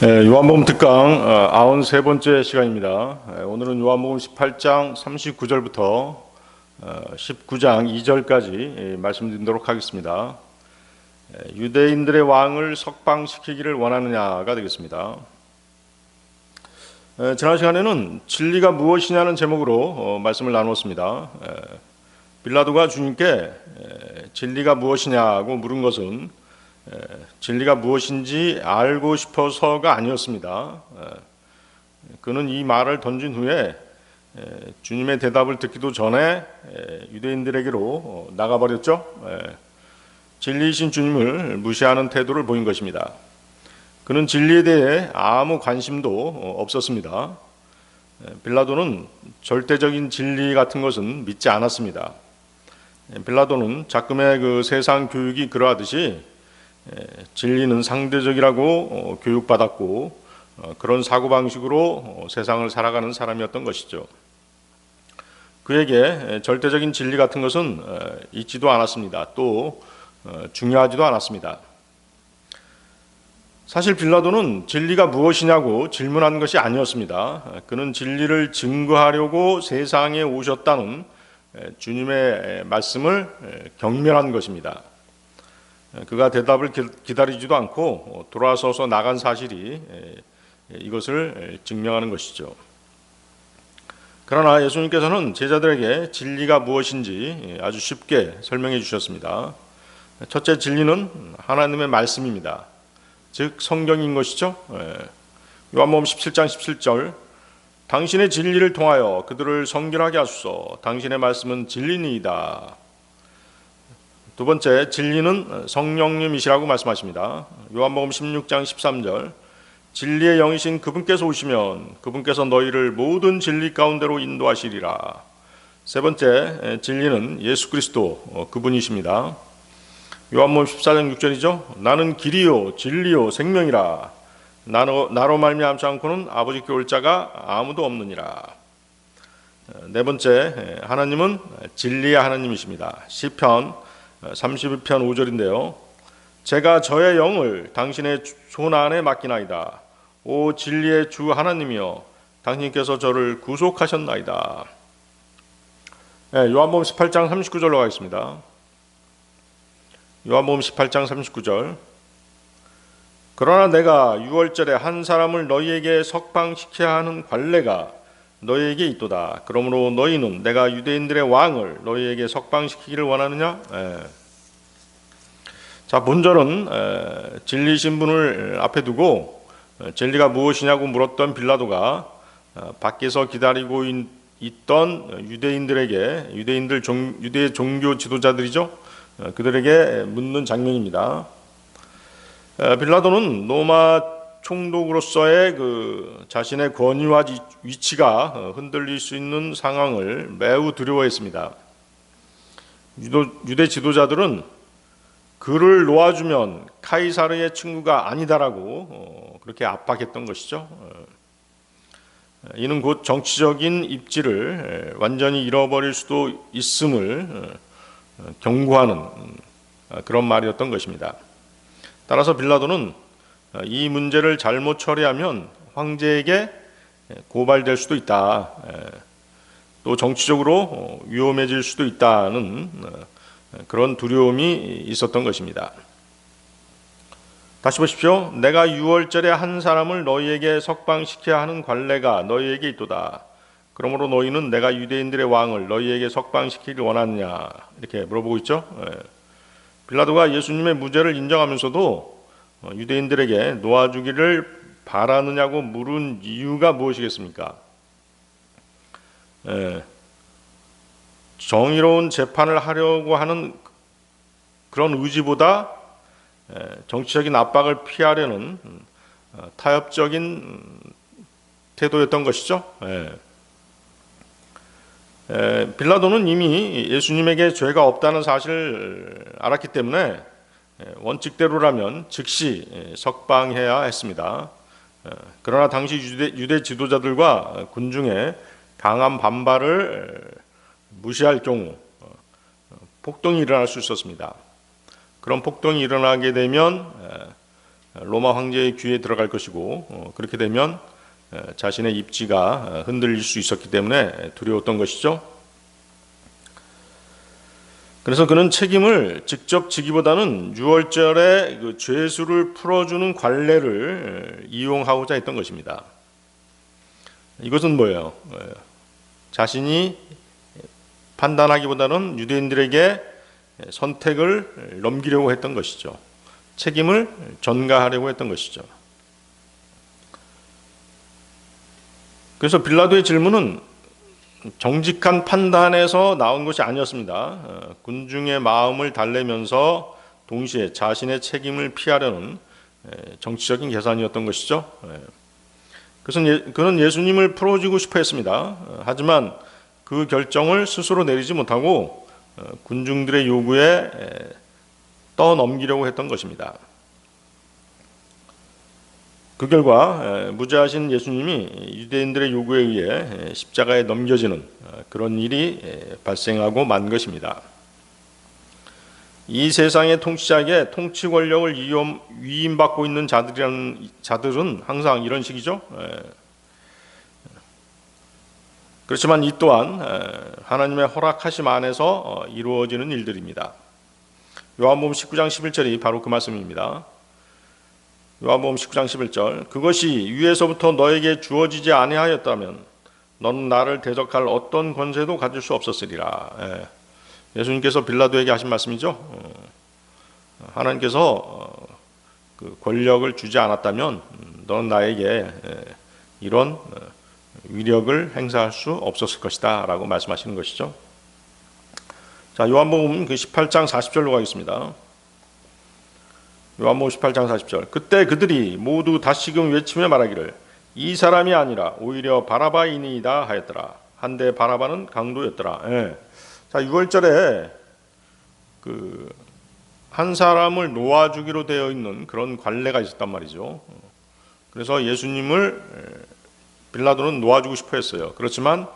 요한복음 특강 93번째 시간입니다. 오늘은 요한복음 18장 39절부터 19장 2절까지 말씀드리도록 하겠습니다. 유대인들의 왕을 석방시키기를 원하느냐가 되겠습니다. 지난 시간에는 진리가 무엇이냐는 제목으로 말씀을 나누었습니다. 빌라도가 주님께 진리가 무엇이냐고 물은 것은 진리가 무엇인지 알고 싶어서가 아니었습니다. 그는 이 말을 던진 후에 주님의 대답을 듣기도 전에 유대인들에게로 나가버렸죠. 진리이신 주님을 무시하는 태도를 보인 것입니다. 그는 진리에 대해 아무 관심도 없었습니다. 빌라도는 절대적인 진리 같은 것은 믿지 않았습니다. 빌라도는 작금의 그 세상 교육이 그러하듯이 진리는 상대적이라고 교육받았고 그런 사고방식으로 세상을 살아가는 사람이었던 것이죠. 그에게 절대적인 진리 같은 것은 있지도 않았습니다. 또 중요하지도 않았습니다. 사실 빌라도는 진리가 무엇이냐고 질문한 것이 아니었습니다. 그는 진리를 증거하려고 세상에 오셨다는 주님의 말씀을 경멸한 것입니다. 그가 대답을 기다리지도 않고 돌아서서 나간 사실이 이것을 증명하는 것이죠. 그러나 예수님께서는 제자들에게 진리가 무엇인지 아주 쉽게 설명해 주셨습니다. 첫째, 진리는 하나님의 말씀입니다. 즉 성경인 것이죠. 요한복음 17장 17절, 당신의 진리를 통하여 그들을 성결하게 하소서. 당신의 말씀은 진리니이다. 두 번째, 진리는 성령님이시라고 말씀하십니다. 요한복음 16장 13절, 진리의 영이신 그분께서 오시면 그분께서 너희를 모든 진리 가운데로 인도하시리라. 세 번째, 진리는 예수 그리스도 그분이십니다. 요한복음 14장 6절이죠. 나는 길이요 진리요 생명이라. 나로 말미암지 않고는 아버지께 올 자가 아무도 없느니라. 네 번째, 하나님은 진리의 하나님이십니다. 시편 32편 5절인데요. 제가 저의 영을 당신의 손 안에 맡기나이다. 오 진리의 주 하나님이여, 당신께서 저를 구속하셨나이다. 요한복음 18장 39절로 가겠습니다. 요한복음 18장 39절, 그러나 내가 유월절에 한 사람을 너희에게 석방시켜야 하는 관례가 너희에게 있도다. 그러므로 너희는 내가 유대인들의 왕을 너희에게 석방시키기를 원하느냐? 자, 본절은 진리신 분을 앞에 두고 진리가 무엇이냐고 물었던 빌라도가 밖에서 기다리고 있던 유대 종교 지도자들이죠. 그들에게 묻는 장면입니다. 빌라도는 로마 총독으로서의 자신의 권위와 위치가 흔들릴 수 있는 상황을 매우 두려워했습니다. 유대 지도자들은 그를 놓아주면 카이사르의 친구가 아니다라고 그렇게 압박했던 것이죠. 이는 곧 정치적인 입지를 완전히 잃어버릴 수도 있음을 경고하는 그런 말이었던 것입니다. 따라서 빌라도는 이 문제를 잘못 처리하면 황제에게 고발될 수도 있다. 또 정치적으로 위험해질 수도 있다는 그런 두려움이 있었던 것입니다. 다시 보십시오. 내가 유월절에 한 사람을 너희에게 석방시켜야 하는 관례가 너희에게 있도다. 그러므로 너희는 내가 유대인들의 왕을 너희에게 석방시키길 원하느냐, 이렇게 물어보고 있죠. 빌라도가 예수님의 무죄를 인정하면서도 유대인들에게 놓아주기를 바라느냐고 물은 이유가 무엇이겠습니까? 정의로운 재판을 하려고 하는 그런 의지보다 정치적인 압박을 피하려는 타협적인 태도였던 것이죠. 빌라도는 이미 예수님에게 죄가 없다는 사실을 알았기 때문에 원칙대로라면 즉시 석방해야 했습니다. 그러나 당시 유대 지도자들과 군중의 강한 반발을 무시할 경우 폭동이 일어날 수 있었습니다. 그런 폭동이 일어나게 되면 로마 황제의 귀에 들어갈 것이고 그렇게 되면 자신의 입지가 흔들릴 수 있었기 때문에 두려웠던 것이죠. 그래서 그는 책임을 직접 지기보다는 유월절에 그 죄수를 풀어주는 관례를 이용하고자 했던 것입니다. 이것은 뭐예요? 자신이 판단하기보다는 유대인들에게 선택을 넘기려고 했던 것이죠. 책임을 전가하려고 했던 것이죠. 그래서 빌라도의 질문은 정직한 판단에서 나온 것이 아니었습니다. 군중의 마음을 달래면서 동시에 자신의 책임을 피하려는 정치적인 계산이었던 것이죠. 그래서 그는 예수님을 풀어주고 싶어 했습니다. 하지만 그 결정을 스스로 내리지 못하고 군중들의 요구에 떠넘기려고 했던 것입니다. 그 결과 무죄하신 예수님이 유대인들의 요구에 의해 십자가에 넘겨지는 그런 일이 발생하고 만 것입니다. 이 세상의 통치자에게 통치 권력을 위임받고 있는 자들은 항상 이런 식이죠. 그렇지만 이 또한 하나님의 허락하심 안에서 이루어지는 일들입니다. 요한복음 19장 11절이 바로 그 말씀입니다. 요한복음 19장 11절, 그것이 위에서부터 너에게 주어지지 아니하였다면 너는 나를 대적할 어떤 권세도 가질 수 없었으리라. 예수님께서 빌라도에게 하신 말씀이죠. 하나님께서 그 권력을 주지 않았다면 너는 나에게 이런 위력을 행사할 수 없었을 것이다 라고 말씀하시는 것이죠. 자, 요한복음 그 18장 40절로 가겠습니다. 요한복음 18장 40절, 그때 그들이 모두 다시금 외치며 말하기를 이 사람이 아니라 오히려 바라바이니이다 하였더라. 한데 바라바는 강도였더라. 자, 6월절에 그 한 사람을 놓아주기로 되어 있는 그런 관례가 있었단 말이죠. 그래서 예수님을 빌라도는 놓아주고 싶어 했어요. 그렇지만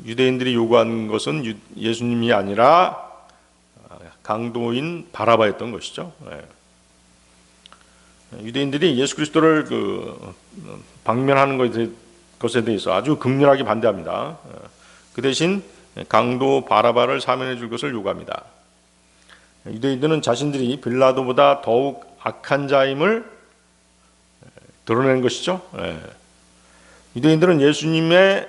유대인들이 요구한 것은 예수님이 아니라 강도인 바라바였던 것이죠. 유대인들이 예수 그리스도를 방면하는 것에 대해서 아주 극렬하게 반대합니다. 그 대신 강도 바라바를 사면해 줄 것을 요구합니다. 유대인들은 자신들이 빌라도보다 더욱 악한 자임을 드러낸 것이죠. 유대인들은 예수님의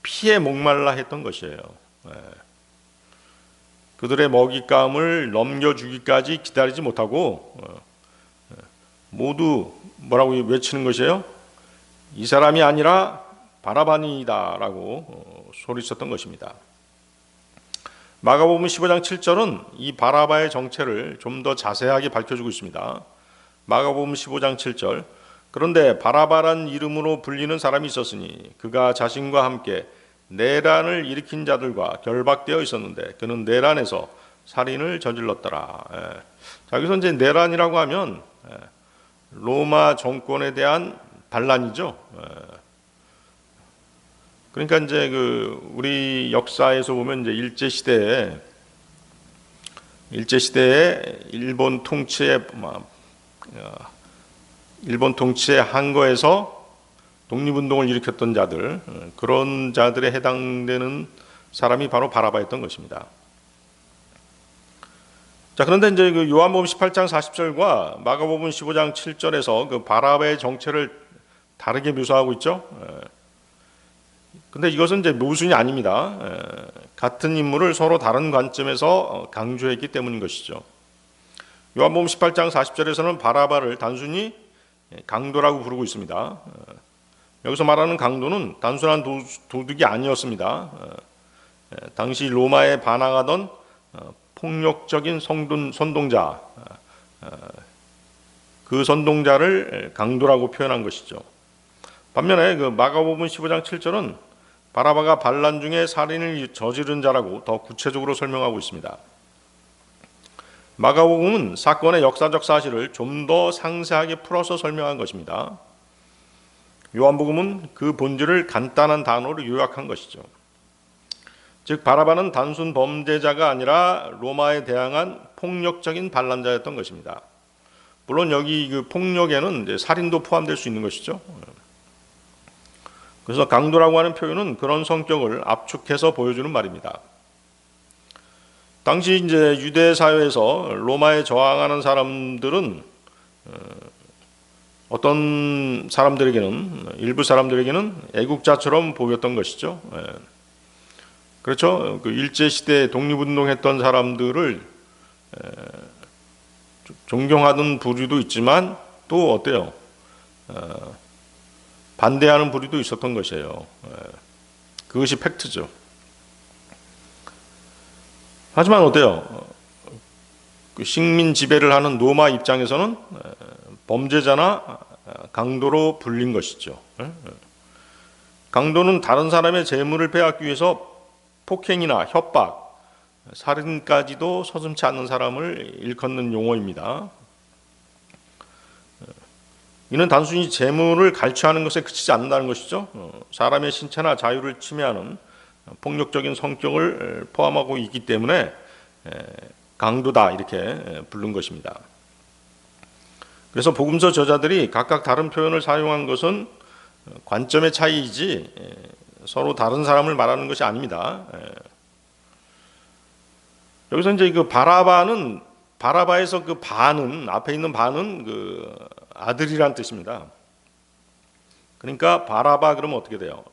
피에 목말라 했던 것이에요. 그들의 먹잇감을 넘겨주기까지 기다리지 못하고 모두 뭐라고 외치는 것이에요? 이 사람이 아니라 바라바니이다 라고 소리쳤던 것입니다. 마가복음 15장 7절은 이 바라바의 정체를 좀 더 자세하게 밝혀주고 있습니다. 마가복음 15장 7절, 그런데 바라바란 이름으로 불리는 사람이 있었으니 그가 자신과 함께 내란을 일으킨 자들과 결박되어 있었는데 그는 내란에서 살인을 저질렀더라. 자, 여기서 이제 내란이라고 하면 로마 정권에 대한 반란이죠. 그러니까 이제 우리 역사에서 보면 이제 일제 시대에 일본 통치의 한거에서 독립운동을 일으켰던 자들, 그런 자들에 해당되는 사람이 바로 바라바였던 것입니다. 자, 그런데 이제 요한복음 18장 40절과 마가복음 15장 7절에서 그 바라바의 정체를 다르게 묘사하고 있죠. 근데 이것은 이제 모순이 아닙니다. 같은 인물을 서로 다른 관점에서 강조했기 때문인 것이죠. 요한복음 18장 40절에서는 바라바를 단순히 강도라고 부르고 있습니다. 여기서 말하는 강도는 단순한 도둑이 아니었습니다. 당시 로마에 반항하던 폭력적인 선동자, 그 선동자를 강도라고 표현한 것이죠. 반면에 그 마가복음 15장 7절은 바라바가 반란 중에 살인을 저지른 자라고 더 구체적으로 설명하고 있습니다. 마가복음은 사건의 역사적 사실을 좀 더 상세하게 풀어서 설명한 것입니다. 요한복음은 그 본질을 간단한 단어로 요약한 것이죠. 즉 바라바는 단순 범죄자가 아니라 로마에 대항한 폭력적인 반란자였던 것입니다. 물론 여기 그 폭력에는 이제 살인도 포함될 수 있는 것이죠. 그래서 강도라고 하는 표현은 그런 성격을 압축해서 보여주는 말입니다. 당시 이제 유대 사회에서 로마에 저항하는 사람들은 어떤 사람들에게는, 일부 사람들에게는 애국자처럼 보였던 것이죠. 그렇죠. 그 일제 시대에 독립운동했던 사람들을 존경하던 부류도 있지만 또 어때요? 반대하는 부류도 있었던 것이에요. 그것이 팩트죠. 하지만 어때요? 그 식민 지배를 하는 로마 입장에서는 범죄자나 강도로 불린 것이죠. 강도는 다른 사람의 재물을 빼앗기 위해서 폭행이나 협박, 살인까지도 서슴지 않는 사람을 일컫는 용어입니다. 이는 단순히 재물을 갈취하는 것에 그치지 않는다는 것이죠. 사람의 신체나 자유를 침해하는 폭력적인 성격을 포함하고 있기 때문에 강도다 이렇게 부른 것입니다. 그래서 복음서 저자들이 각각 다른 표현을 사용한 것은 관점의 차이이지 서로 다른 사람을 말하는 것이 아닙니다. 여기서 이제 그 바라바에서 그 바는, 앞에 있는 바는 그 아들이란 뜻입니다. 그러니까 바라바 그러면 어떻게 돼요?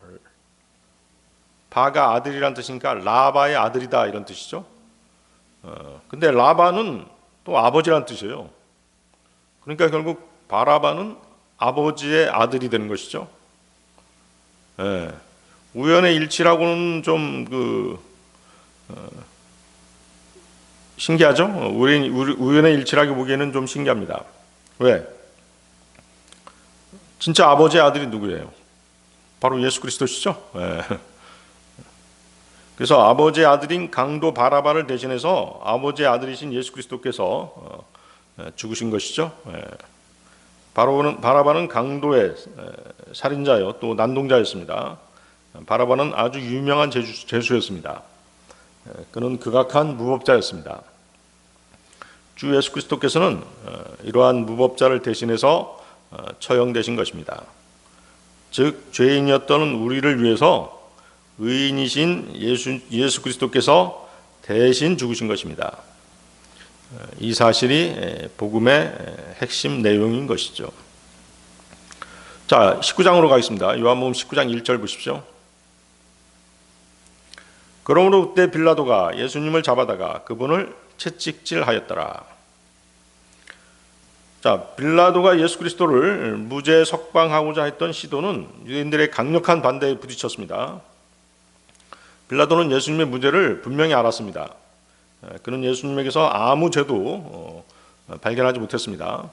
바가 아들이란 뜻이니까 라바의 아들이다 이런 뜻이죠. 근데 라바는 또 아버지란 뜻이에요. 그러니까 결국 바라바는 아버지의 아들이 되는 것이죠. 우연의 일치라고는 좀 신기하죠? 우연의 일치라고 보기에는 좀 신기합니다. 왜? 진짜 아버지의 아들이 누구예요? 바로 예수 그리스도시죠? 그래서 아버지의 아들인 강도 바라바를 대신해서 아버지의 아들이신 예수 그리스도께서 죽으신 것이죠. 바라바는 강도의 살인자요, 또 난동자였습니다. 바라바는 아주 유명한 죄수였습니다. 그는 극악한 무법자였습니다. 주 예수 그리스도께서는 이러한 무법자를 대신해서 처형되신 것입니다. 즉 죄인이었던 우리를 위해서 의인이신 예수 그리스도께서 대신 죽으신 것입니다. 이 사실이 복음의 핵심 내용인 것이죠. 자, 19장으로 가겠습니다. 요한복음 19장 1절 보십시오. 그러므로 그때 빌라도가 예수님을 잡아다가 그분을 채찍질하였더라. 자, 빌라도가 예수 그리스도를 무죄 석방하고자 했던 시도는 유대인들의 강력한 반대에 부딪혔습니다. 빌라도는 예수님의 무죄를 분명히 알았습니다. 그는 예수님에게서 아무 죄도 발견하지 못했습니다.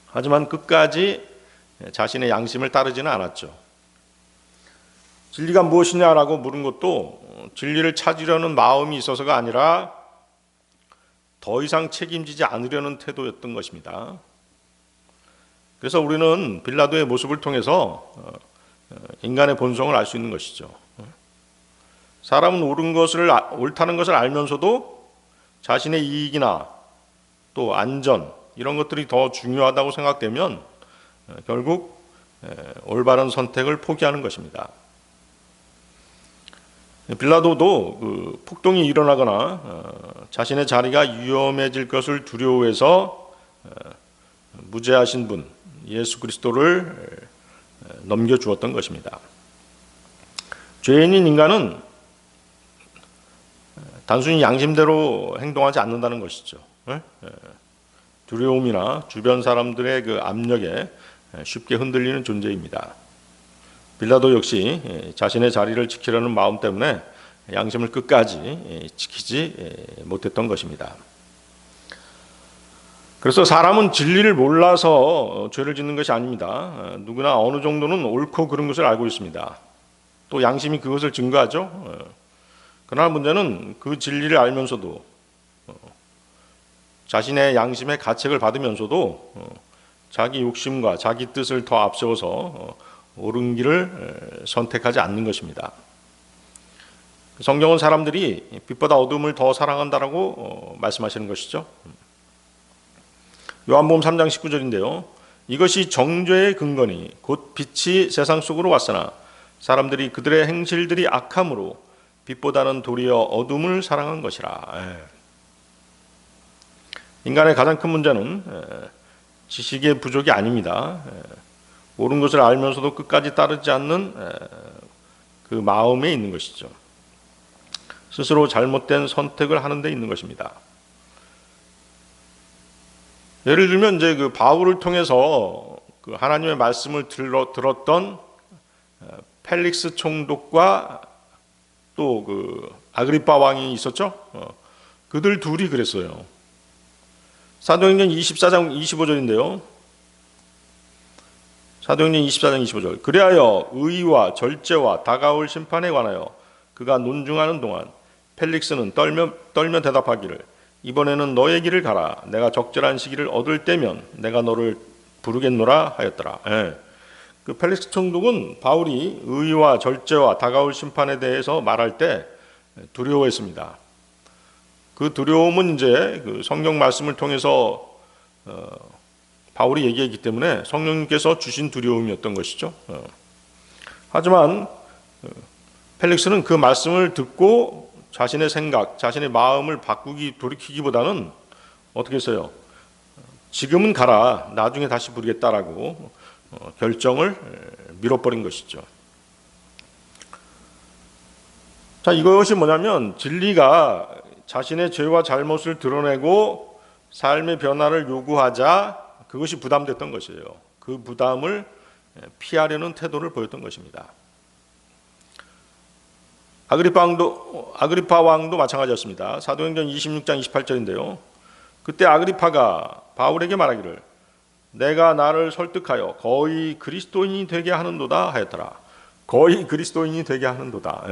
하지만 끝까지 자신의 양심을 따르지는 않았죠. 진리가 무엇이냐라고 물은 것도 진리를 찾으려는 마음이 있어서가 아니라 더 이상 책임지지 않으려는 태도였던 것입니다. 그래서 우리는 빌라도의 모습을 통해서 인간의 본성을 알 수 있는 것이죠. 사람은 옳다는 것을 알면서도 자신의 이익이나 또 안전 이런 것들이 더 중요하다고 생각되면 결국 올바른 선택을 포기하는 것입니다. 빌라도도 그 폭동이 일어나거나 자신의 자리가 위험해질 것을 두려워해서 무죄하신 분 예수 그리스도를 넘겨주었던 것입니다. 죄인인 인간은 단순히 양심대로 행동하지 않는다는 것이죠. 두려움이나 주변 사람들의 그 압력에 쉽게 흔들리는 존재입니다. 빌라도 역시 자신의 자리를 지키려는 마음 때문에 양심을 끝까지 지키지 못했던 것입니다. 그래서 사람은 진리를 몰라서 죄를 짓는 것이 아닙니다. 누구나 어느 정도는 옳고 그른 것을 알고 있습니다. 또 양심이 그것을 증거하죠. 그러나 문제는 그 진리를 알면서도 자신의 양심의 가책을 받으면서도 자기 욕심과 자기 뜻을 더 앞세워서 옳은 길을 선택하지 않는 것입니다. 성경은 사람들이 빛보다 어둠을 더 사랑한다라고 말씀하시는 것이죠. 요한복음 3장 19절인데요. 이것이 정죄의 근거니 곧 빛이 세상 속으로 왔으나 사람들이 그들의 행실들이 악함으로 빛보다는 도리어 어둠을 사랑한 것이라. 인간의 가장 큰 문제는 지식의 부족이 아닙니다. 옳은 것을 알면서도 끝까지 따르지 않는 그 마음에 있는 것이죠. 스스로 잘못된 선택을 하는 데 있는 것입니다. 예를 들면 이제 그 바울을 통해서 그 하나님의 말씀을 들었던 펠릭스 총독과 또 그 아그리파 왕이 있었죠. 그들 둘이 그랬어요. 사도행전 24장 25절인데요. 사도행전 24장 25절. 그리하여 의와 절제와 다가올 심판에 관하여 그가 논중하는 동안 펠릭스는 떨며 대답하기를 이번에는 너의 길을 가라. 내가 적절한 시기를 얻을 때면 내가 너를 부르겠노라 하였더라. 그 펠릭스 총독은 바울이 의와 절제와 다가올 심판에 대해서 말할 때 두려워했습니다. 그 두려움은 이제 그 성경 말씀을 통해서 바울이 얘기했기 때문에 성령님께서 주신 두려움이었던 것이죠. 하지만 펠릭스는 그 말씀을 듣고 자신의 생각, 자신의 마음을 돌이키기보다는 어떻게 했어요? 지금은 가라. 나중에 다시 부르겠다라고 결정을 미뤄버린 것이죠. 자, 이것이 뭐냐면 진리가 자신의 죄와 잘못을 드러내고 삶의 변화를 요구하자 그것이 부담됐던 것이에요. 그 부담을 피하려는 태도를 보였던 것입니다. 아그리파 왕도 마찬가지였습니다. 사도행전 26장 28절인데요. 그때 아그리파가 바울에게 말하기를 내가 나를 설득하여 거의 그리스도인이 되게 하는도다 하였더라. 거의 그리스도인이 되게 하는도다.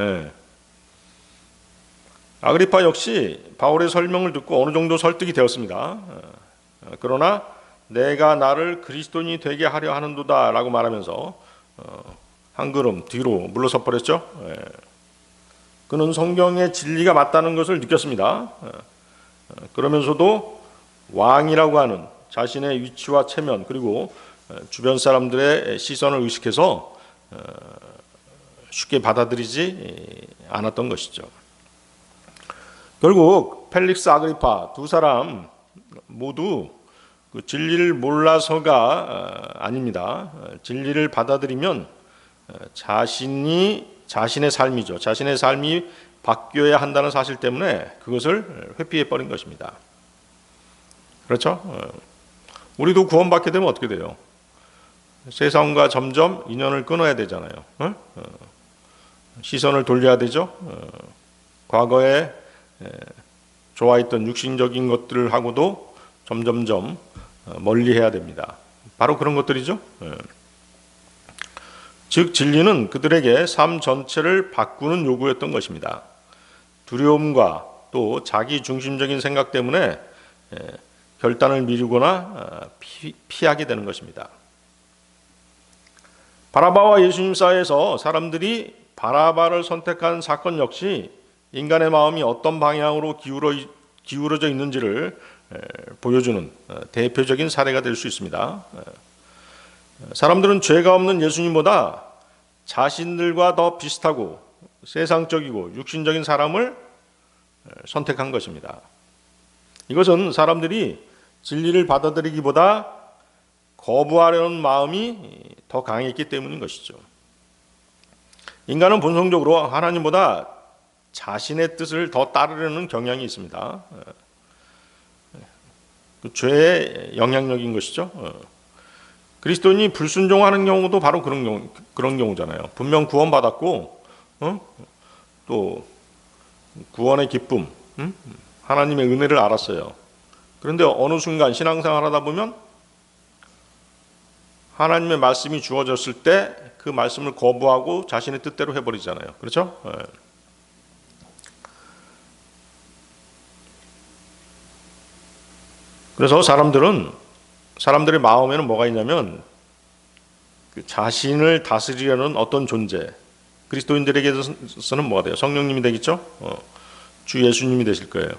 아그리파 역시 바울의 설명을 듣고 어느 정도 설득이 되었습니다. 그러나 내가 나를 그리스도인이 되게 하려 하는도다 라고 말하면서 한 걸음 뒤로 물러서 버렸죠. 그는 성경의 진리가 맞다는 것을 느꼈습니다. 그러면서도 왕이라고 하는 자신의 위치와 체면 그리고 주변 사람들의 시선을 의식해서 쉽게 받아들이지 않았던 것이죠. 결국 펠릭스 아그리파 두 사람 모두 그 진리를 몰라서가 아닙니다. 진리를 받아들이면 자신의 삶이죠. 자신의 삶이 바뀌어야 한다는 사실 때문에 그것을 회피해 버린 것입니다. 그렇죠? 우리도 구원받게 되면 어떻게 돼요? 세상과 점점 인연을 끊어야 되잖아요. 시선을 돌려야 되죠. 과거에 좋아했던 육신적인 것들하고도 점점점 멀리해야 됩니다. 바로 그런 것들이죠. 즉 진리는 그들에게 삶 전체를 바꾸는 요구였던 것입니다. 두려움과 또 자기 중심적인 생각 때문에 결단을 미루거나 피하게 되는 것입니다. 바라바와 예수님 사이에서 사람들이 바라바를 선택한 사건 역시 인간의 마음이 어떤 방향으로 기울어져 있는지를 보여주는 대표적인 사례가 될 수 있습니다. 사람들은 죄가 없는 예수님보다 자신들과 더 비슷하고 세상적이고 육신적인 사람을 선택한 것입니다. 이것은 사람들이 진리를 받아들이기보다 거부하려는 마음이 더 강했기 때문인 것이죠. 인간은 본성적으로 하나님보다 자신의 뜻을 더 따르려는 경향이 있습니다. 그 죄의 영향력인 것이죠. 그리스도인이 불순종하는 경우도 바로 그런 경우잖아요. 분명 구원받았고 또 구원의 기쁨, 하나님의 은혜를 알았어요. 그런데 어느 순간 신앙생활 하다 보면 하나님의 말씀이 주어졌을 때 그 말씀을 거부하고 자신의 뜻대로 해버리잖아요. 그렇죠? 그래서 사람들의 마음에는 뭐가 있냐면 자신을 다스리려는 어떤 존재, 그리스도인들에게서는 뭐가 돼요? 성령님이 되겠죠? 주 예수님이 되실 거예요.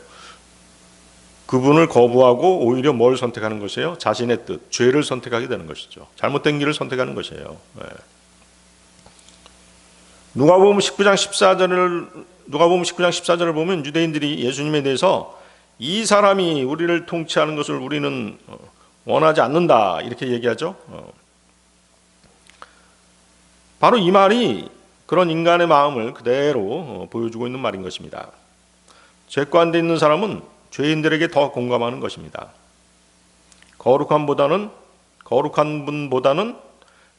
그분을 거부하고 오히려 뭘 선택하는 것이에요? 자신의 뜻, 죄를 선택하게 되는 것이죠. 잘못된 길을 선택하는 것이에요. 누가복음 19장 14절을 보면 유대인들이 예수님에 대해서 이 사람이 우리를 통치하는 것을 우리는 원하지 않는다 이렇게 얘기하죠. 바로 이 말이 그런 인간의 마음을 그대로 보여주고 있는 말인 것입니다. 죄 가운데 있는 사람은 죄인들에게 더 공감하는 것입니다. 거룩한 분보다는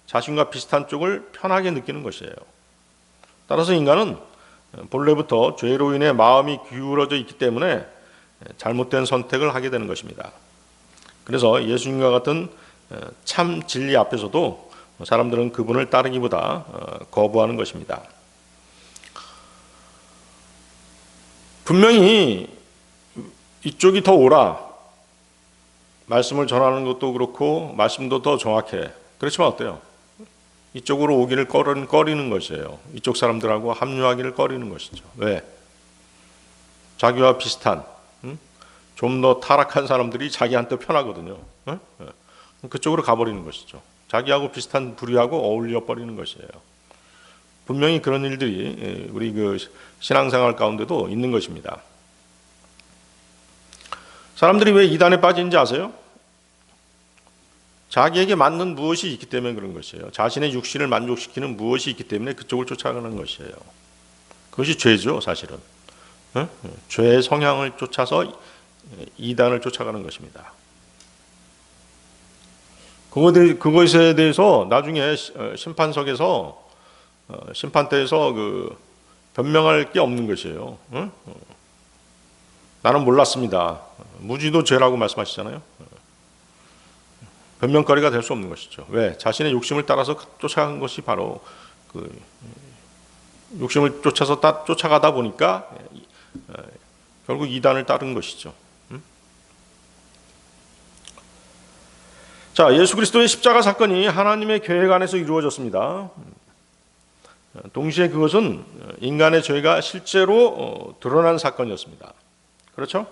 자신과 비슷한 쪽을 편하게 느끼는 것이에요. 따라서 인간은 본래부터 죄로 인해 마음이 기울어져 있기 때문에 잘못된 선택을 하게 되는 것입니다. 그래서 예수님과 같은 참 진리 앞에서도 사람들은 그분을 따르기보다 거부하는 것입니다. 분명히 이쪽이 더 옳아. 말씀을 전하는 것도 그렇고 말씀도 더 정확해. 그렇지만 어때요? 이쪽으로 오기를 꺼리는 것이에요. 이쪽 사람들하고 합류하기를 꺼리는 것이죠. 왜? 자기와 비슷한 좀 더 타락한 사람들이 자기한테 편하거든요. 그쪽으로 가버리는 것이죠. 자기하고 비슷한 부류하고 어울려 버리는 것이에요. 분명히 그런 일들이 우리 그 신앙생활 가운데도 있는 것입니다. 사람들이 왜 이단에 빠지는지 아세요? 자기에게 맞는 무엇이 있기 때문에 그런 것이에요. 자신의 육신을 만족시키는 무엇이 있기 때문에 그쪽을 쫓아가는 것이에요. 그것이 죄죠, 사실은. 죄의 성향을 쫓아서 이단을 쫓아가는 것입니다. 그것에 대해서 나중에 심판석에서 심판대에서 변명할 게 없는 것이에요. 나는 몰랐습니다. 무지도 죄라고 말씀하시잖아요. 변명거리가 될 수 없는 것이죠. 왜? 자신의 욕심을 따라서 쫓아간 것이 바로 욕심을 쫓아가다 보니까 결국 이단을 따른 것이죠. 자, 예수 그리스도의 십자가 사건이 하나님의 계획 안에서 이루어졌습니다. 동시에 그것은 인간의 죄가 실제로 드러난 사건이었습니다. 그렇죠?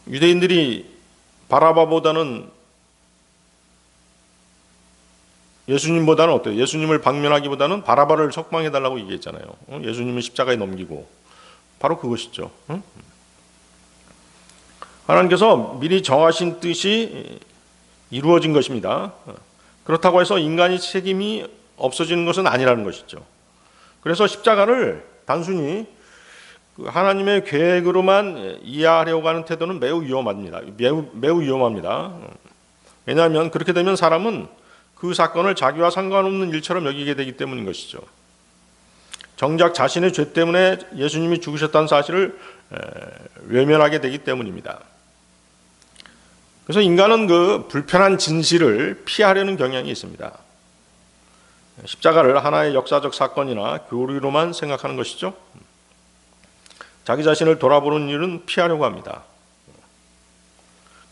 유대인들이 바라바보다는 예수님보다는 어때요? 예수님을 방면하기보다는 바라바를 석방해달라고 얘기했잖아요. 예수님을 십자가에 넘기고. 바로 그것이죠. 하나님께서 미리 정하신 뜻이 이루어진 것입니다. 그렇다고 해서 인간의 책임이 없어지는 것은 아니라는 것이죠. 그래서 십자가를 단순히 하나님의 계획으로만 이해하려고 하는 태도는 매우 위험합니다. 매우 위험합니다. 왜냐하면 그렇게 되면 사람은 그 사건을 자기와 상관없는 일처럼 여기게 되기 때문인 것이죠. 정작 자신의 죄 때문에 예수님이 죽으셨다는 사실을 외면하게 되기 때문입니다. 그래서 인간은 그 불편한 진실을 피하려는 경향이 있습니다. 십자가를 하나의 역사적 사건이나 교리로만 생각하는 것이죠. 자기 자신을 돌아보는 일은 피하려고 합니다.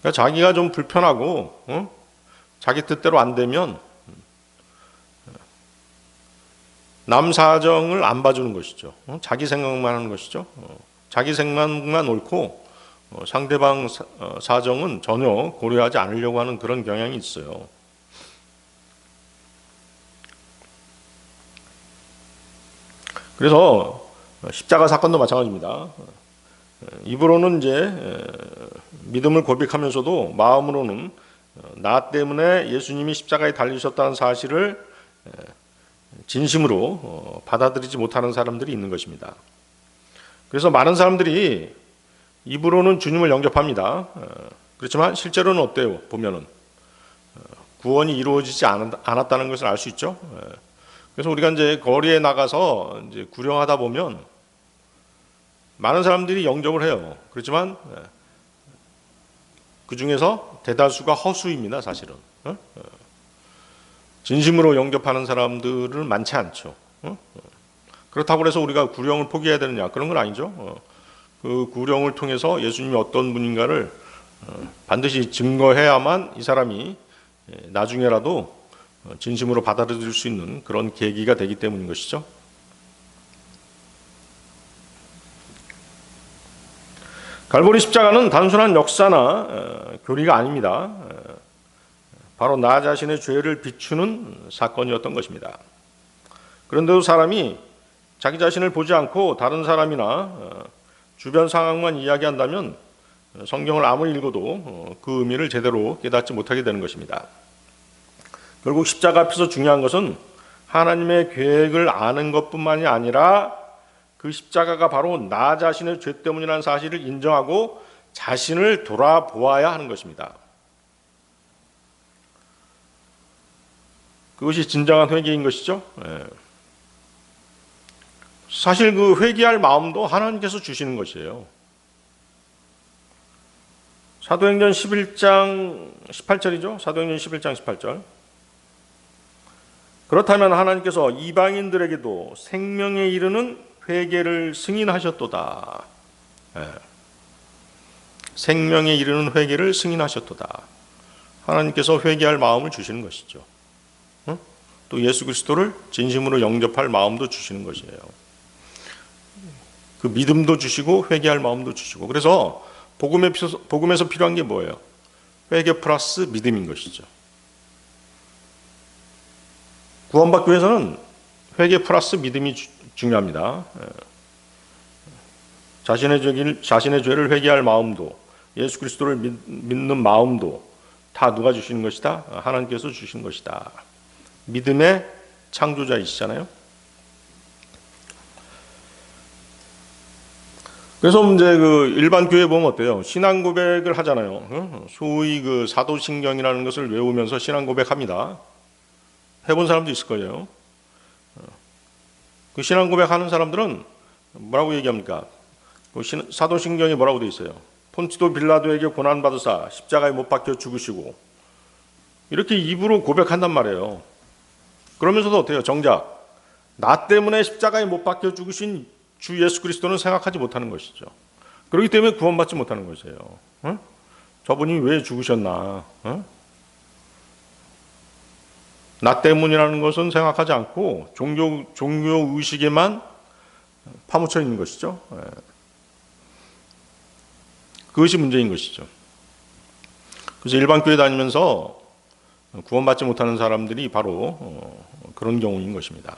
그러니까 자기가 좀 불편하고 자기 뜻대로 안 되면 남 사정을 안 봐주는 것이죠. 자기 생각만 하는 것이죠. 자기 생각만 옳고 상대방 사정은 전혀 고려하지 않으려고 하는 그런 경향이 있어요. 그래서 십자가 사건도 마찬가지입니다. 입으로는 이제 믿음을 고백하면서도 마음으로는 나 때문에 예수님이 십자가에 달리셨다는 사실을 진심으로 받아들이지 못하는 사람들이 있는 것입니다. 그래서 많은 사람들이 입으로는 주님을 영접합니다. 그렇지만 실제로는 어때요? 보면은 구원이 이루어지지 않았다는 것을 알 수 있죠. 그래서 우리가 이제 거리에 나가서 이제 구령하다 보면 많은 사람들이 영접을 해요. 그렇지만 그 중에서 대다수가 허수입니다, 사실은. 진심으로 영접하는 사람들은 많지 않죠. 그렇다고 해서 우리가 구령을 포기해야 되느냐? 그런 건 아니죠. 그 구령을 통해서 예수님이 어떤 분인가를 반드시 증거해야만 이 사람이 나중에라도 진심으로 받아들일 수 있는 그런 계기가 되기 때문인 것이죠. 갈보리 십자가는 단순한 역사나 교리가 아닙니다. 바로 나 자신의 죄를 비추는 사건이었던 것입니다. 그런데도 사람이 자기 자신을 보지 않고 다른 사람이나 주변 상황만 이야기한다면 성경을 아무리 읽어도 그 의미를 제대로 깨닫지 못하게 되는 것입니다. 결국 십자가 앞에서 중요한 것은 하나님의 계획을 아는 것뿐만이 아니라 그 십자가가 바로 나 자신의 죄 때문이라는 사실을 인정하고 자신을 돌아보아야 하는 것입니다. 그것이 진정한 회개인 것이죠. 사실 그 회개할 마음도 하나님께서 주시는 것이에요. 사도행전 11장 18절이죠. 사도행전 11장 18절. 그렇다면 하나님께서 이방인들에게도 생명에 이르는 회개를 승인하셨도다. 생명에 이르는 회개를 승인하셨도다. 하나님께서 회개할 마음을 주시는 것이죠. 또 예수 그리스도를 진심으로 영접할 마음도 주시는 것이에요. 그 믿음도 주시고 회개할 마음도 주시고. 그래서 복음에서 필요한 게 뭐예요? 회개 플러스 믿음인 것이죠. 구원받기 위해서는 회개 플러스 믿음이 중요합니다. 자신의 죄를 회개할 마음도 예수 그리스도를 믿는 마음도 다 누가 주시는 것이다? 하나님께서 주신 것이다. 믿음의 창조자이시잖아요. 그래서 이제 그 일반 교회 보면 어때요? 신앙 고백을 하잖아요. 소위 그 사도신경이라는 것을 외우면서 신앙 고백합니다. 해본 사람도 있을 거예요. 그 신앙 고백하는 사람들은 뭐라고 얘기합니까? 그 사도신경에 뭐라고 되어 있어요? 폰티도 빌라도에게 고난 받으사 십자가에 못 박혀 죽으시고, 이렇게 입으로 고백한단 말이에요. 그러면서도 어때요? 정작 나 때문에 십자가에 못 박혀 죽으신 주 예수 그리스도는 생각하지 못하는 것이죠. 그렇기 때문에 구원받지 못하는 것이에요. 저분이 왜 죽으셨나? 나 때문이라는 것은 생각하지 않고 종교 의식에만 파묻혀 있는 것이죠. 그것이 문제인 것이죠. 그래서 일반 교회 다니면서 구원받지 못하는 사람들이 바로 그런 경우인 것입니다.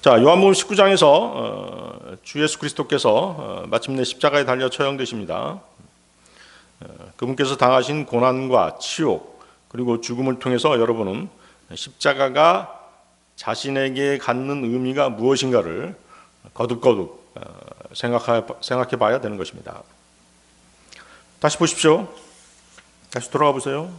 자, 요한복음 19장에서 주 예수 그리스도께서 마침내 십자가에 달려 처형되십니다. 그분께서 당하신 고난과 치욕 그리고 죽음을 통해서 여러분은 십자가가 자신에게 갖는 의미가 무엇인가를 거듭거듭 생각해 봐야 되는 것입니다. 다시 보십시오. 다시 돌아가 보세요.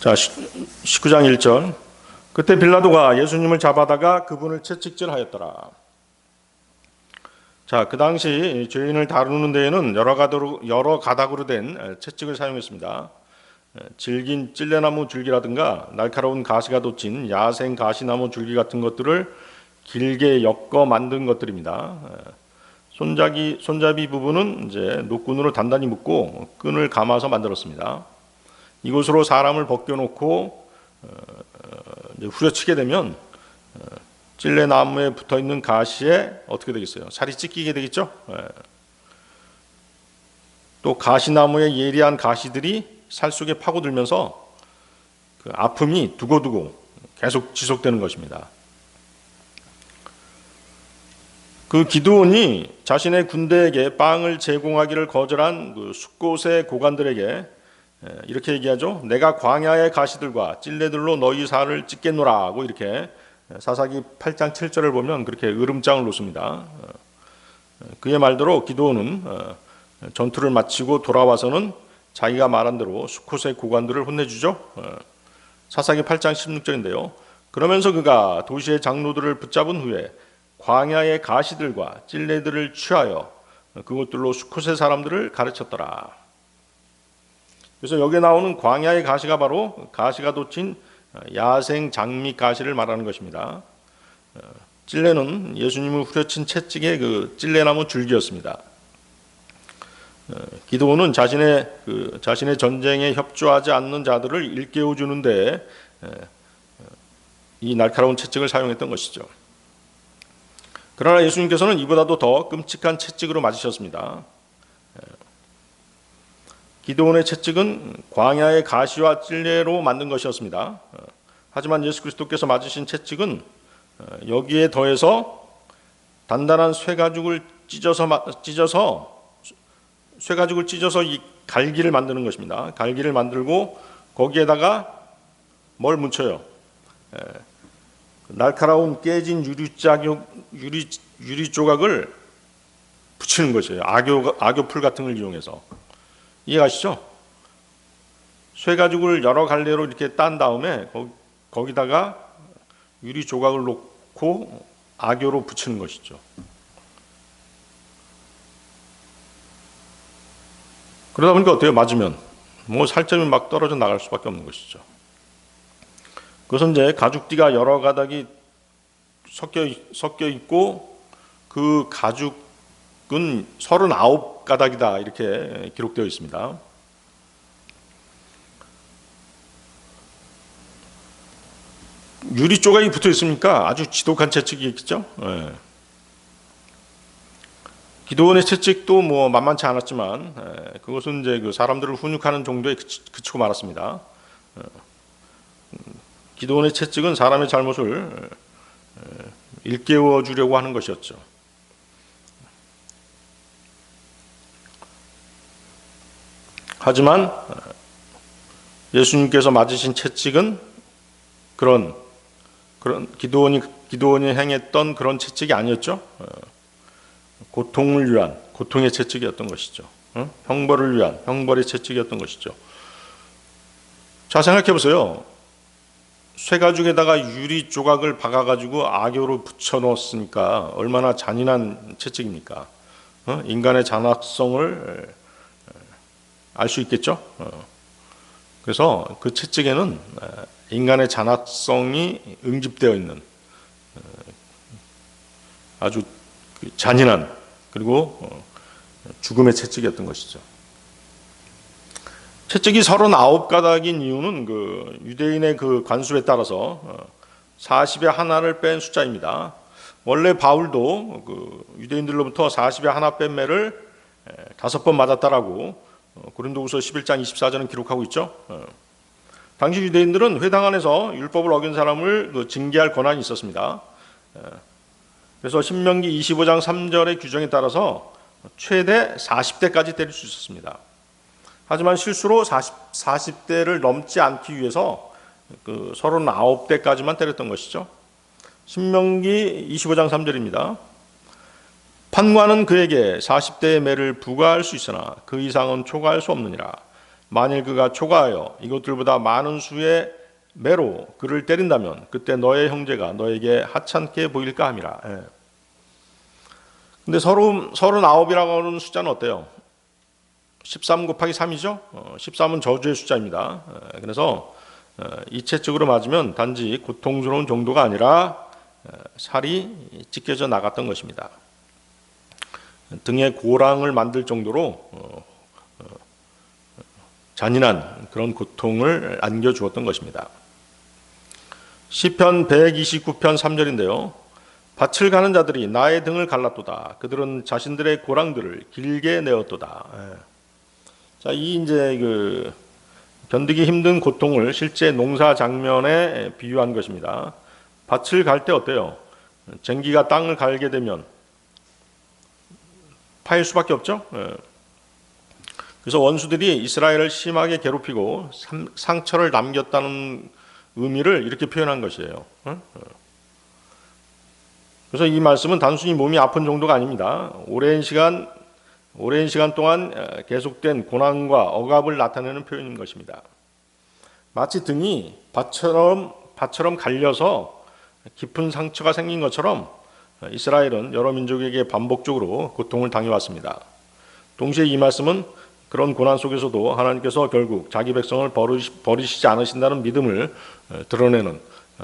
자, 19장 1절. 그때 빌라도가 예수님을 잡아다가 그분을 채찍질하였더라. 자, 그 당시 죄인을 다루는 데에는 여러 가닥으로 된 채찍을 사용했습니다. 질긴 찔레나무 줄기라든가 날카로운 가시가 돋친 야생 가시나무 줄기 같은 것들을 길게 엮어 만든 것들입니다. 손잡이 부분은 이제 노끈으로 단단히 묶고 끈을 감아서 만들었습니다. 이곳으로 사람을 벗겨놓고 후려치게 되면 찔레나무에 붙어있는 가시에 어떻게 되겠어요? 살이 찢기게 되겠죠? 또 가시나무의 예리한 가시들이 살 속에 파고들면서 그 아픔이 두고두고 계속 지속되는 것입니다. 그 기드온이 자신의 군대에게 빵을 제공하기를 거절한 그 숫곳의 고관들에게 이렇게 얘기하죠. 내가 광야의 가시들과 찔레들로 너희 살을 찢겠노라 하고 이렇게 사사기 8장 7절을 보면 그렇게 으름장을 놓습니다. 그의 말대로 기드온은 전투를 마치고 돌아와서는 자기가 말한 대로 숫곳의 고관들을 혼내주죠. 사사기 8장 16절인데요. 그러면서 그가 도시의 장로들을 붙잡은 후에 광야의 가시들과 찔레들을 취하여 그것들로 숫곳의 사람들을 가르쳤더라. 그래서 여기에 나오는 광야의 가시가 바로 가시가 돋친 야생 장미 가시를 말하는 것입니다. 찔레는 예수님을 후려친 채찍의 그 찔레나무 줄기였습니다. 기드온은 자신의 전쟁에 협조하지 않는 자들을 일깨워 주는데 이 날카로운 채찍을 사용했던 것이죠. 그러나 예수님께서는 이보다도 더 끔찍한 채찍으로 맞으셨습니다. 기드온의 채찍은 광야의 가시와 찔레로 만든 것이었습니다. 하지만 예수 그리스도께서 맞으신 채찍은 여기에 더해서 단단한 쇠가죽을 찢어서 이 갈기를 만드는 것입니다. 갈기를 만들고 거기에다가 뭘 묻혀요? 날카로운 깨진 유리 조각을 붙이는 것이에요. 악교풀 같은 걸 이용해서. 이해가시죠? 쇠가죽을 여러 갈래로 이렇게 딴 다음에 거기다가 유리 조각을 놓고 악교로 붙이는 것이죠. 그러다 보니까 어때요? 맞으면 살점이 막 떨어져 나갈 수밖에 없는 것이죠. 그것은 이제 가죽띠가 여러 가닥이 섞여 있고 그 가죽은 39가닥이다 이렇게 기록되어 있습니다. 유리 조각이 붙어 있으니까 아주 지독한 채찍이겠죠. 기드온의 채찍도 만만치 않았지만 그것은 이제 그 사람들을 훈육하는 정도에 그치고 말았습니다. 기드온의 채찍은 사람의 잘못을 일깨워 주려고 하는 것이었죠. 하지만 예수님께서 맞으신 채찍은 그런 기드온이 행했던 그런 채찍이 아니었죠. 고통을 위한 고통의 채찍이었던 것이죠. 형벌을 위한 형벌의 채찍이었던 것이죠. 자, 생각해 보세요. 쇠가죽에다가 유리 조각을 박아가지고 악교로 붙여놓았으니까 얼마나 잔인한 채찍입니까? 인간의 잔악성을 알 수 있겠죠. 그래서 그 채찍에는 인간의 잔악성이 응집되어 있는 아주 잔인한 그리고 죽음의 채찍이었던 것이죠. 채찍이 39가닥인 이유는 그 유대인의 그 관습에 따라서 40의 하나를 뺀 숫자입니다. 원래 바울도 그 유대인들로부터 40의 하나 뺀 매를 5번 맞았다라고 고린도후서 11장 24절은 기록하고 있죠. 당시 유대인들은 회당 안에서 율법을 어긴 사람을 징계할 권한이 있었습니다. 그래서 신명기 25장 3절의 규정에 따라서 최대 40대까지 때릴 수 있었습니다. 하지만 실수로 40대를 넘지 않기 위해서 그 39대까지만 때렸던 것이죠. 신명기 25장 3절입니다. 판관은 그에게 40대의 매를 부과할 수 있으나 그 이상은 초과할 수 없느니라. 만일 그가 초과하여 이것들보다 많은 수의 매로 그를 때린다면 그때 너의 형제가 너에게 하찮게 보일까 함이라. 근데 39이라고 하는 숫자는 어때요? 13 곱하기 3이죠. 13은 저주의 숫자입니다. 그래서 이 채찍으로 맞으면 단지 고통스러운 정도가 아니라 살이 찢겨져 나갔던 것입니다. 등에 고랑을 만들 정도로 잔인한 그런 고통을 안겨주었던 것입니다. 시편 129편 3절인데요. 밭을 가는 자들이 나의 등을 갈랐도다. 그들은 자신들의 고랑들을 길게 내었도다. 자, 이 이제 그 견디기 힘든 고통을 실제 농사 장면에 비유한 것입니다. 밭을 갈 때 어때요? 쟁기가 땅을 갈게 되면 파일 수밖에 없죠. 그래서 원수들이 이스라엘을 심하게 괴롭히고 상처를 남겼다는 의미를 이렇게 표현한 것이에요. 그래서 이 말씀은 단순히 몸이 아픈 정도가 아닙니다. 오랜 시간 동안 계속된 고난과 억압을 나타내는 표현인 것입니다. 마치 등이 밭처럼 갈려서 깊은 상처가 생긴 것처럼 이스라엘은 여러 민족에게 반복적으로 고통을 당해왔습니다. 동시에 이 말씀은 그런 고난 속에서도 하나님께서 결국 자기 백성을 버리시지 않으신다는 믿음을 드러내는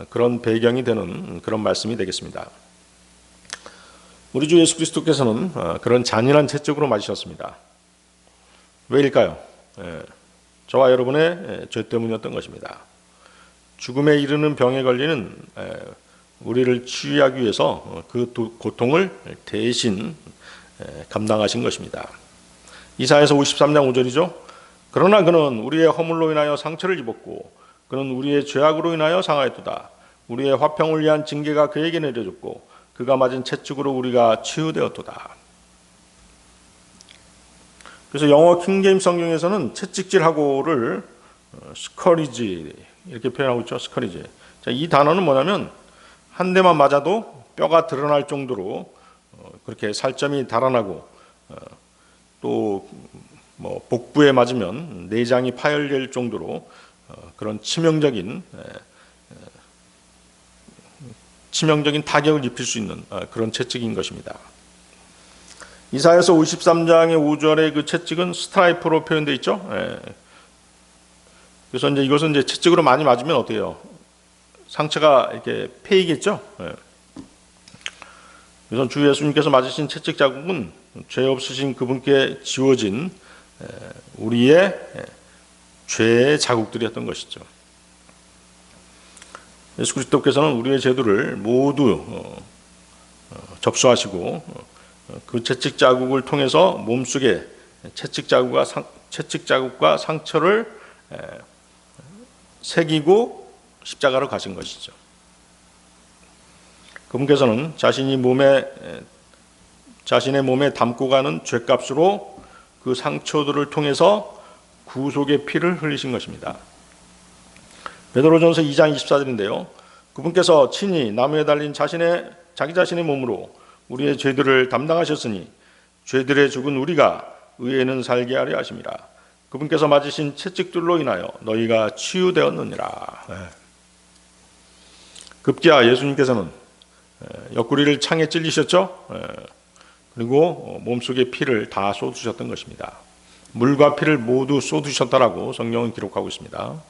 그런 배경이 되는 그런 말씀이 되겠습니다. 우리 주 예수 그리스도께서는 그런 잔인한 채찍으로 맞으셨습니다. 왜일까요? 저와 여러분의 죄 때문이었던 것입니다. 죽음에 이르는 병에 걸리는 우리를 치유하기 위해서 그 고통을 대신 감당하신 것입니다. 이사야서 53장 5절이죠. 그러나 그는 우리의 허물로 인하여 상처를 입었고 그는 우리의 죄악으로 인하여 상하였도다. 우리의 화평을 위한 징계가 그에게 내려졌고 그가 맞은 채찍으로 우리가 치유되었도다. 그래서 영어 킹제임스 성경에서는 채찍질하고를 스커리지 이렇게 표현하고 있죠. 스커리지. 자, 이 단어는 뭐냐면 한 대만 맞아도 뼈가 드러날 정도로 그렇게 살점이 달아나고 또 뭐 복부에 맞으면 내장이 파열될 정도로 그런 치명적인 타격을 입힐 수 있는 그런 채찍인 것입니다. 이사야서 53장의 5절의 그 채찍은 스트라이프로 표현되어 있죠. 그래서 이제 이것은 이제 채찍으로 많이 맞으면 어때요? 상처가 이렇게 패이겠죠. 그래서 주 예수님께서 맞으신 채찍 자국은 죄 없으신 그분께 지워진 우리의 죄의 자국들이었던 것이죠. 예수 그리스도께서는 우리의 죄들을 모두 접수하시고 그 채찍 자국을 통해서 몸속에 채찍 자국과 상처를 새기고 십자가로 가신 것이죠. 그분께서는 자신의 몸에 담고 가는 죄값으로 그 상처들을 통해서 구속의 피를 흘리신 것입니다. 베드로전서 2장 24절인데요. 그분께서 친히 나무에 달린 자기 자신의 몸으로 우리의 죄들을 담당하셨으니 죄들의 죽은 우리가 의에는 살게 하려 하심이라. 그분께서 맞으신 채찍들로 인하여 너희가 치유되었느니라. 급기야 예수님께서는 옆구리를 창에 찔리셨죠. 그리고 몸속에 피를 다 쏟으셨던 것입니다. 물과 피를 모두 쏟으셨다라고 성경은 기록하고 있습니다.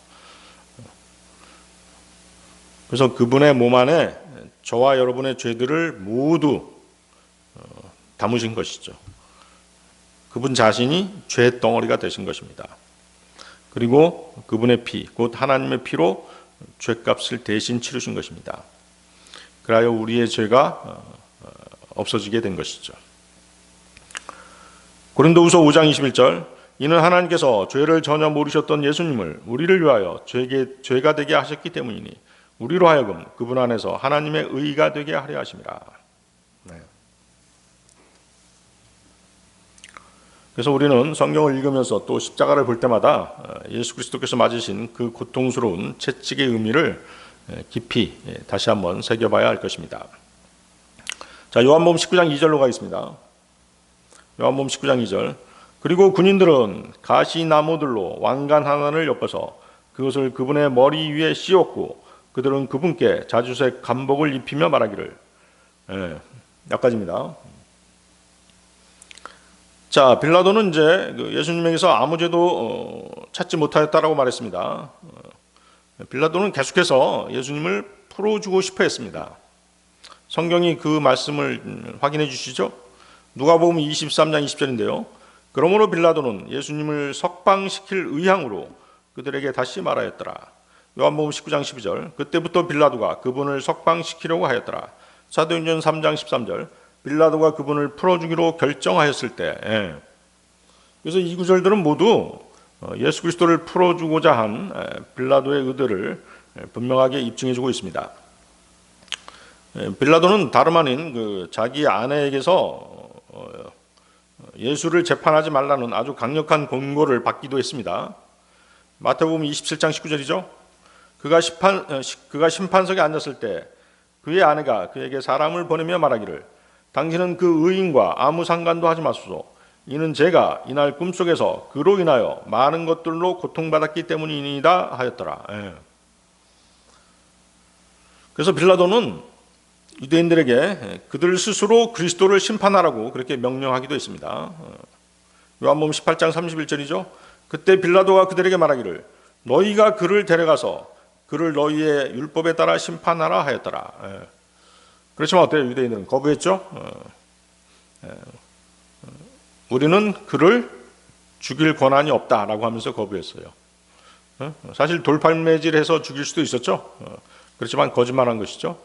그래서 그분의 몸 안에 저와 여러분의 죄들을 모두 담으신 것이죠. 그분 자신이 죄 덩어리가 되신 것입니다. 그리고 그분의 피, 곧 하나님의 피로 죄값을 대신 치르신 것입니다. 그리하여 우리의 죄가 없어지게 된 것이죠. 고린도후서 5장 21절 이는 하나님께서 죄를 전혀 모르셨던 예수님을 우리를 위하여 죄가 되게 하셨기 때문이니 우리로 하여금 그분 안에서 하나님의 의가 되게 하려 하심이라. 그래서 우리는 성경을 읽으면서 또 십자가를 볼 때마다 예수 그리스도께서 맞으신 그 고통스러운 채찍의 의미를 깊이 다시 한번 새겨봐야 할 것입니다. 자, 요한복음 19장 2절로 가겠습니다. 요한복음 19장 2절 그리고 군인들은 가시나무들로 왕관 하나를 엮어서 그것을 그분의 머리 위에 씌웠고 그들은 그분께 자주색 감복을 입히며 말하기를 여기까지입니다. 자, 빌라도는 이제 예수님에게서 아무 죄도 찾지 못하였다라고 말했습니다. 빌라도는 계속해서 예수님을 풀어주고 싶어 했습니다. 성경이 그 말씀을 확인해 주시죠. 누가복음 23장 20절인데요. 그러므로 빌라도는 예수님을 석방시킬 의향으로 그들에게 다시 말하였더라. 요한복음 19장 12절 그때부터 빌라도가 그분을 석방시키려고 하였더라. 사도행전 3장 13절 빌라도가 그분을 풀어주기로 결정하였을 때 그래서 이 구절들은 모두 예수 그리스도를 풀어주고자 한 빌라도의 의도를 분명하게 입증해주고 있습니다. 빌라도는 다름 아닌 자기 아내에게서 예수를 재판하지 말라는 아주 강력한 권고를 받기도 했습니다. 마태복음 27장 19절이죠. 그가 심판석에 앉았을 때 그의 아내가 그에게 사람을 보내며 말하기를 당신은 그 의인과 아무 상관도 하지 마소서. 이는 제가 이날 꿈속에서 그로 인하여 많은 것들로 고통받았기 때문이니이다 하였더라. 그래서 빌라도는 유대인들에게 그들 스스로 그리스도를 심판하라고 그렇게 명령하기도 했습니다. 요한복음 18장 31절이죠. 그때 빌라도가 그들에게 말하기를 너희가 그를 데려가서 그를 너희의 율법에 따라 심판하라 하였더라. 그렇지만 어때요? 유대인들은 거부했죠. 우리는 그를 죽일 권한이 없다라고 하면서 거부했어요. 사실 돌팔매질해서 죽일 수도 있었죠. 그렇지만 거짓말한 것이죠.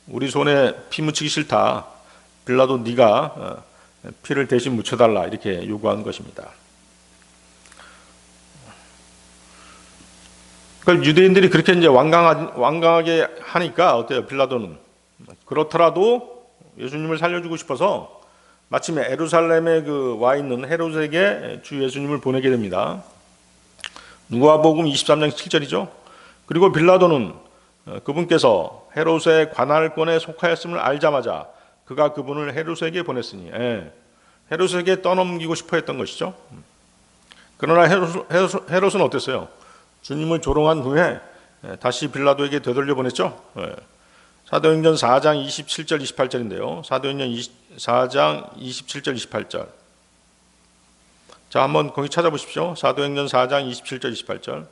우리 손에 피 묻히기 싫다. 빌라도 네가 피를 대신 묻혀달라 이렇게 요구한 것입니다. 그러니까 유대인들이 그렇게 이제 완강하게 하니까 어때요? 빌라도는 그렇더라도 예수님을 살려주고 싶어서 마침 예루살렘에 와 있는 헤롯에게 주 예수님을 보내게 됩니다. 누가복음 23장 7절이죠. 그리고 빌라도는 그분께서 헤롯의 관할권에 속하였음을 알자마자 그가 그분을 헤롯에게 보냈으니 헤롯에게 떠넘기고 싶어 했던 것이죠. 그러나 헤롯은 어땠어요? 주님을 조롱한 후에 다시 빌라도에게 되돌려 보냈죠. 사도행전 4장 27절 28절인데요. 사도행전 4장 27절 28절. 자, 한번 거기 찾아보십시오. 사도행전 4장 27절 28절.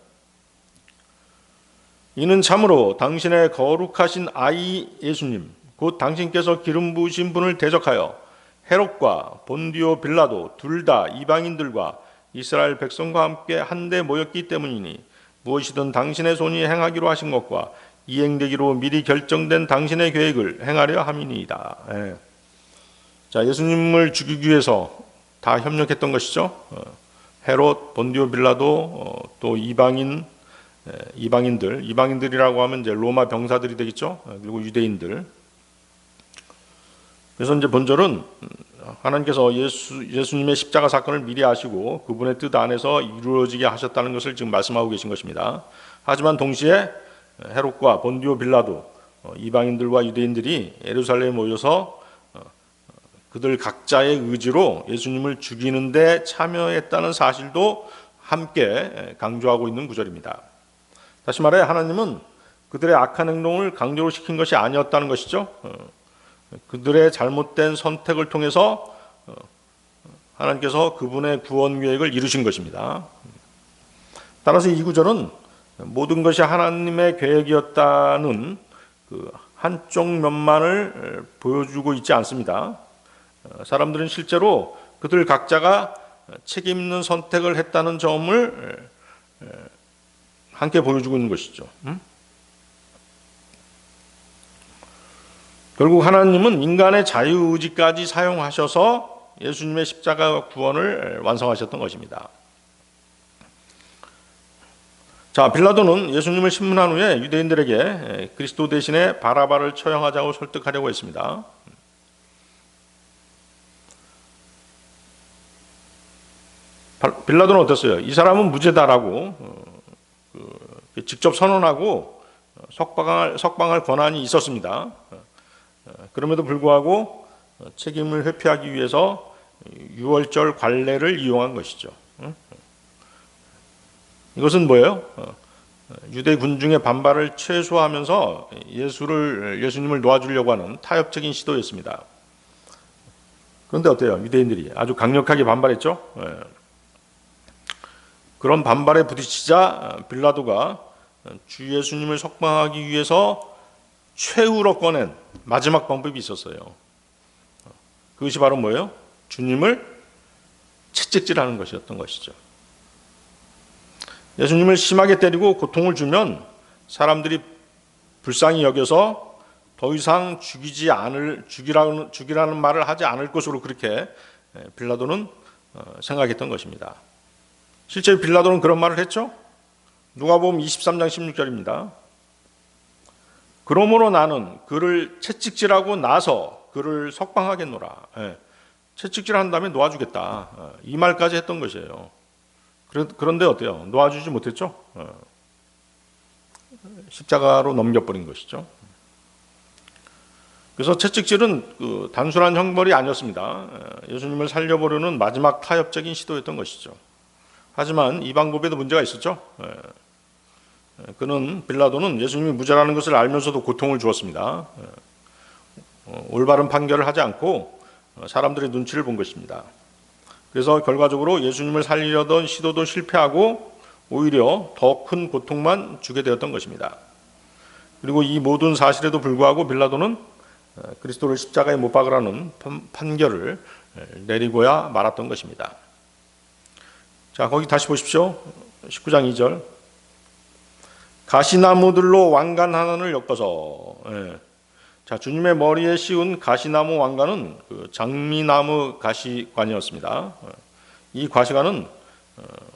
이는 참으로 당신의 거룩하신 아이 예수님 곧 당신께서 기름 부으신 분을 대적하여 헤롯과 본디오 빌라도 둘 다 이방인들과 이스라엘 백성과 함께 한데 모였기 때문이니 무엇이든 당신의 손이 행하기로 하신 것과 이행되기로 미리 결정된 당신의 계획을 행하려 함이니이다. 자, 예수님을 죽이기 위해서 다 협력했던 것이죠. 헤롯, 본디오 빌라도, 또 이방인들이라고 하면 이제 로마 병사들이 되겠죠. 그리고 유대인들. 그래서 이제 본절은 하나님께서 예수님의 십자가 사건을 미리 아시고 그분의 뜻 안에서 이루어지게 하셨다는 것을 지금 말씀하고 계신 것입니다. 하지만 동시에 헤롯과 본디오 빌라도 이방인들과 유대인들이 예루살렘에 모여서 그들 각자의 의지로 예수님을 죽이는 데 참여했다는 사실도 함께 강조하고 있는 구절입니다. 다시 말해 하나님은 그들의 악한 행동을 강제로 시킨 것이 아니었다는 것이죠. 그들의 잘못된 선택을 통해서 하나님께서 그분의 구원 계획을 이루신 것입니다. 따라서 이 구절은 모든 것이 하나님의 계획이었다는 그 한쪽 면만을 보여주고 있지 않습니다. 사람들은 실제로 그들 각자가 책임 있는 선택을 했다는 점을 함께 보여주고 있는 것이죠. 결국 하나님은 인간의 자유의지까지 사용하셔서 예수님의 십자가 구원을 완성하셨던 것입니다. 자, 빌라도는 예수님을 신문한 후에 유대인들에게 그리스도 대신에 바라바를 처형하자고 설득하려고 했습니다. 빌라도는 어땠어요? 이 사람은 무죄다라고 직접 선언하고 석방할 권한이 있었습니다. 그럼에도 불구하고 책임을 회피하기 위해서 유월절 관례를 이용한 것이죠. 이것은 뭐예요? 유대 군중의 반발을 최소화하면서 예수님을 놓아주려고 하는 타협적인 시도였습니다. 그런데 어때요? 유대인들이 아주 강력하게 반발했죠. 그런 반발에 부딪히자 빌라도가 주 예수님을 석방하기 위해서 최후로 꺼낸 마지막 방법이 있었어요. 그것이 바로 뭐예요? 주님을 채찍질하는 것이었던 것이죠. 예수님을 심하게 때리고 고통을 주면 사람들이 불쌍히 여겨서 더 이상 죽이라는 말을 하지 않을 것으로 그렇게 빌라도는 생각했던 것입니다. 실제 빌라도는 그런 말을 했죠. 누가복음 23장 16절입니다. 그러므로 나는 그를 채찍질하고 나서 그를 석방하겠노라. 채찍질한 다음에 놓아주겠다. 이 말까지 했던 것이에요. 그런데 어때요? 놓아주지 못했죠? 십자가로 넘겨버린 것이죠. 그래서 채찍질은 단순한 형벌이 아니었습니다. 예수님을 살려보려는 마지막 타협적인 시도였던 것이죠. 하지만 이 방법에도 문제가 있었죠. 빌라도는 예수님이 무죄라는 것을 알면서도 고통을 주었습니다. 올바른 판결을 하지 않고 사람들의 눈치를 본 것입니다. 그래서 결과적으로 예수님을 살리려던 시도도 실패하고 오히려 더 큰 고통만 주게 되었던 것입니다. 그리고 이 모든 사실에도 불구하고 빌라도는 그리스도를 십자가에 못 박으라는 판결을 내리고야 말았던 것입니다. 자, 거기 다시 보십시오. 19장 2절. 가시나무들로 왕관 하나를 엮어서, 자, 주님의 머리에 씌운 가시나무 왕관은 그 장미나무 가시관이었습니다. 이 가시관은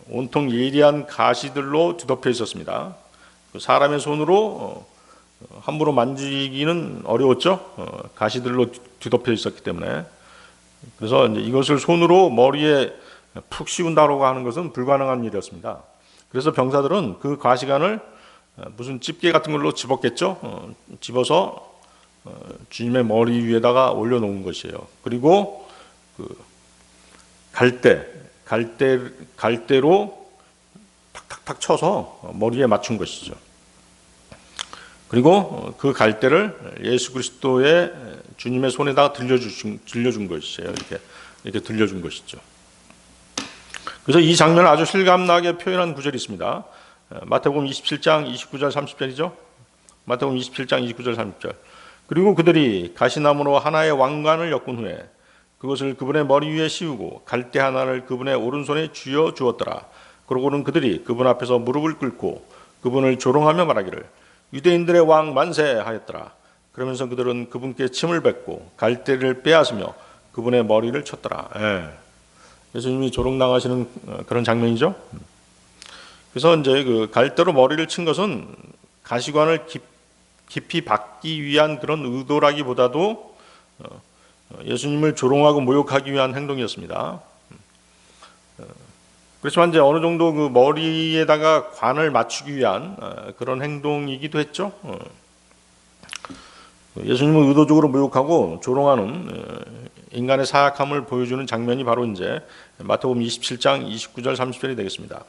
온통 예리한 가시들로 뒤덮여 있었습니다. 사람의 손으로 함부로 만지기는 어려웠죠. 가시들로 뒤덮여 있었기 때문에. 그래서 이제 이것을 손으로 머리에 푹 씌운다고 하는 것은 불가능한 일이었습니다. 그래서 병사들은 그 가시관을 무슨 집게 같은 걸로 집었겠죠. 집어서 주님의 머리 위에다가 올려놓은 것이에요. 그리고 그 갈대로 탁탁탁 쳐서 머리에 맞춘 것이죠. 그리고 그 갈대를 예수 그리스도의 주님의 손에다가 들려준 것이에요. 이렇게 들려준 것이죠. 그래서 이 장면을 아주 실감나게 표현한 구절이 있습니다. 마태복음 27장 29절 30절이죠. 마태복음 27장 29절 30절. 그리고 그들이 가시나무로 하나의 왕관을 엮은 후에 그것을 그분의 머리 위에 씌우고 갈대 하나를 그분의 오른손에 쥐어 주었더라. 그러고는 그들이 그분 앞에서 무릎을 꿇고 그분을 조롱하며 말하기를 유대인들의 왕 만세 하였더라. 그러면서 그들은 그분께 침을 뱉고 갈대를 빼앗으며 그분의 머리를 쳤더라. 예수님이 조롱당하시는 그런 장면이죠. 그래서 이제 그 갈대로 머리를 친 것은 가시관을 깊이 받기 위한 그런 의도라기보다도 예수님을 조롱하고 모욕하기 위한 행동이었습니다. 그렇지만 이제 어느 정도 그 머리에다가 관을 맞추기 위한 그런 행동이기도 했죠. 예수님을 의도적으로 모욕하고 조롱하는 인간의 사악함을 보여주는 장면이 바로 이제 마태복음 27장 29절 30절이 되겠습니다.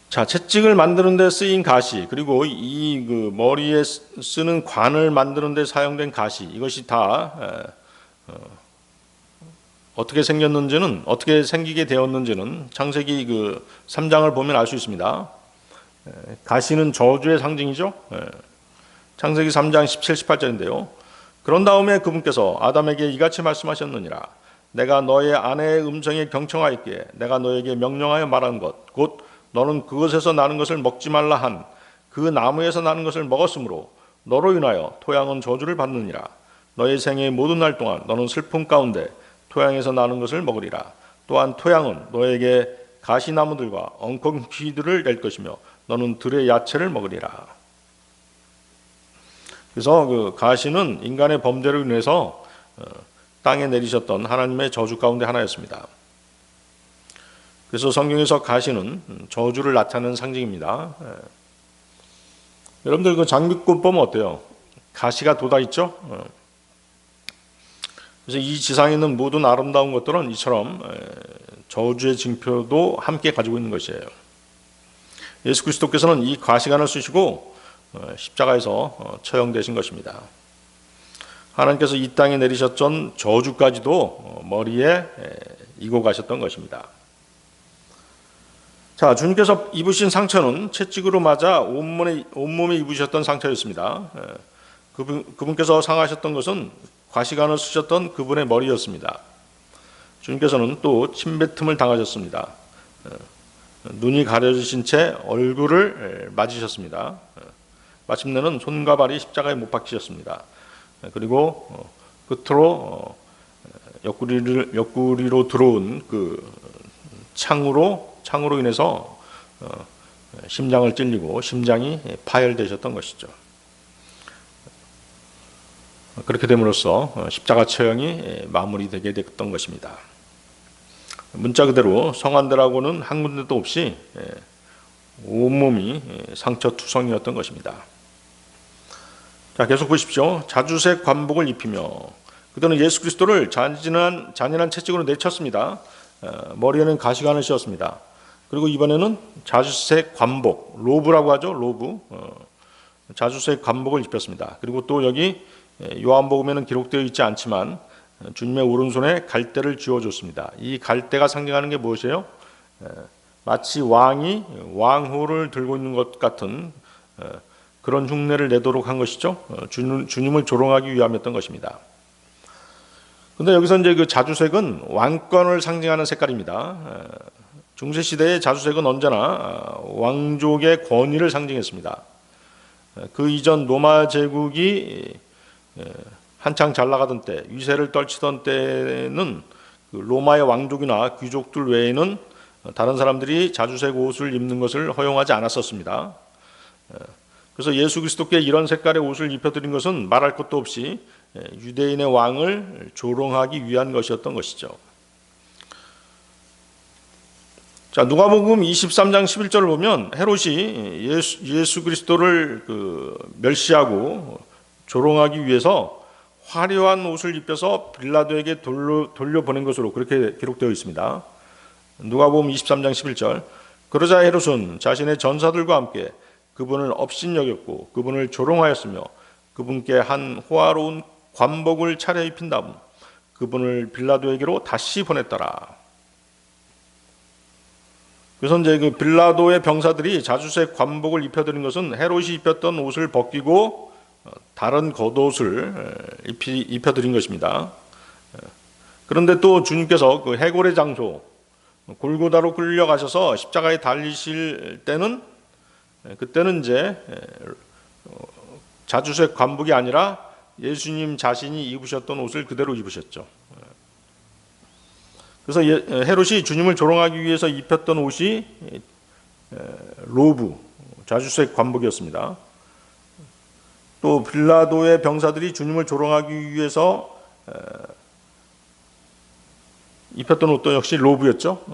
자, 채찍을 만드는 데 쓰인 가시, 그리고 이 그 머리에 쓰는 관을 만드는 데 사용된 가시, 이것이 다 어떻게 생겼는지는, 어떻게 생기게 되었는지는 창세기 그 3장을 보면 알 수 있습니다. 가시는 저주의 상징이죠. 창세기 3장 17, 18절인데요. 그런 다음에 그분께서 아담에게 이같이 말씀하셨느니라. 내가 너의 아내의 음성에 경청하였기에 내가 너에게 명령하여 말한 것, 곧 너는 그것에서 나는 것을 먹지 말라 한 그 나무에서 나는 것을 먹었으므로 너로 인하여 토양은 저주를 받느니라. 너의 생의 모든 날 동안 너는 슬픔 가운데 토양에서 나는 것을 먹으리라. 또한 토양은 너에게 가시나무들과 엉겅퀴들을 낼 것이며 너는 들의 야채를 먹으리라. 그래서 그 가시는 인간의 범죄로 인해서 땅에 내리셨던 하나님의 저주 가운데 하나였습니다. 그래서 성경에서 가시는 저주를 나타내는 상징입니다. 여러분들 그 장미꽃 보면 어때요? 가시가 돋아 있죠? 그래서 이 지상에 있는 모든 아름다운 것들은 이처럼 저주의 징표도 함께 가지고 있는 것이에요. 예수 그리스도께서는 이 가시관을 쓰시고 십자가에서 처형되신 것입니다. 하나님께서 이 땅에 내리셨던 저주까지도 머리에 이고 가셨던 것입니다. 자, 주님께서 입으신 상처는 채찍으로 맞아 온몸에 입으셨던 상처였습니다. 그분께서 상하셨던 것은 가시관을 쓰셨던 그분의 머리였습니다. 주님께서는 또 침뱉음을 당하셨습니다. 눈이 가려지신 채 얼굴을 맞으셨습니다. 마침내는 손과 발이 십자가에 못 박히셨습니다. 그리고 끝으로 옆구리로 들어온 그 창으로 인해서 심장을 찔리고 심장이 파열되셨던 것이죠. 그렇게 됨으로써 십자가 처형이 마무리되게 됐던 것입니다. 문자 그대로 성환대라고는 한 군데도 없이 온몸이 상처투성이었던 것입니다. 자, 계속 보십시오. 자주색 관복을 입히며 그들은 예수 그리스도를 잔인한 채찍으로 내쳤습니다. 머리에는 가시관을 씌웠습니다. 그리고 이번에는 자주색 관복, 로브라고 하죠. 로브. 자주색 관복을 입혔습니다. 그리고 또 여기 요한복음에는 기록되어 있지 않지만 주님의 오른손에 갈대를 쥐어줬습니다. 이 갈대가 상징하는 게 무엇이에요? 마치 왕이 왕호를 들고 있는 것 같은 그런 흉내를 내도록 한 것이죠. 주님을 조롱하기 위함이었던 것입니다. 그런데 여기서 이제 그 자주색은 왕권을 상징하는 색깔입니다. 중세 시대의 자주색은 언제나 왕족의 권위를 상징했습니다. 그 이전 로마 제국이 한창 잘 나가던 때, 위세를 떨치던 때는 그 로마의 왕족이나 귀족들 외에는 다른 사람들이 자주색 옷을 입는 것을 허용하지 않았었습니다. 그래서 예수 그리스도께 이런 색깔의 옷을 입혀드린 것은 말할 것도 없이 유대인의 왕을 조롱하기 위한 것이었던 것이죠. 자, 누가복음 23장 11절을 보면 헤롯이 예수 그리스도를 멸시하고 조롱하기 위해서 화려한 옷을 입혀서 빌라도에게 돌려보낸 것으로 그렇게 기록되어 있습니다. 누가복음 23장 11절. 그러자 헤롯은 자신의 전사들과 함께 그분을 업신여겼고 그분을 조롱하였으며 그분께 한 호화로운 관복을 차려입힌 다음 그분을 빌라도에게로 다시 보냈더라. 그래서 이제 그 빌라도의 병사들이 자주색 관복을 입혀드린 것은 헤롯이 입혔던 옷을 벗기고 다른 겉옷을 입혀드린 것입니다. 그런데 또 주님께서 그 해골의 장소 골고다로 끌려가셔서 십자가에 달리실 때는 그때는 이제 자주색 관복이 아니라 예수님 자신이 입으셨던 옷을 그대로 입으셨죠. 그래서 헤롯이 주님을 조롱하기 위해서 입혔던 옷이 로브, 자주색 관복이었습니다. 또 빌라도의 병사들이 주님을 조롱하기 위해서 입혔던 옷도 역시 로브였죠.